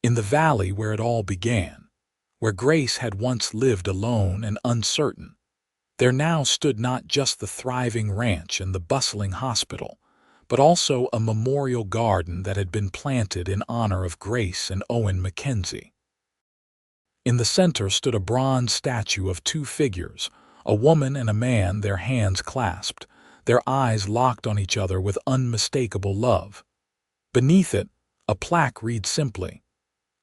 In the valley where it all began, where Grace had once lived alone and uncertain, there now stood not just the thriving ranch and the bustling hospital, but also a memorial garden that had been planted in honor of Grace and Owen Mackenzie. In the center stood a bronze statue of 2 figures, a woman and a man, their hands clasped, their eyes locked on each other with unmistakable love. Beneath it, a plaque read simply,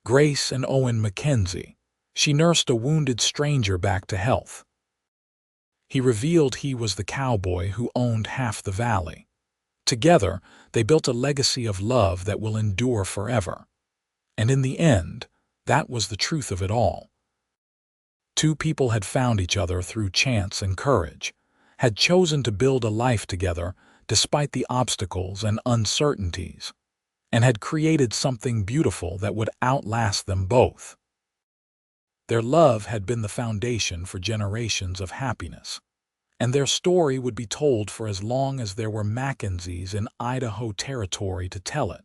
"Grace and Owen Mackenzie. She nursed a wounded stranger back to health." He revealed he was the cowboy who owned half the valley. Together, they built a legacy of love that will endure forever. And in the end, That was the truth of it all. Two people had found each other through chance and courage, had chosen to build a life together despite the obstacles and uncertainties, and had created something beautiful that would outlast them both. Their love had been the foundation for generations of happiness, and their story would be told for as long as there were Mackenzies in Idaho Territory to tell it,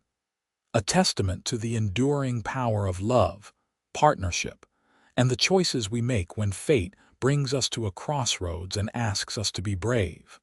a testament to the enduring power of love, partnership, and the choices we make when fate brings us to a crossroads and asks us to be brave.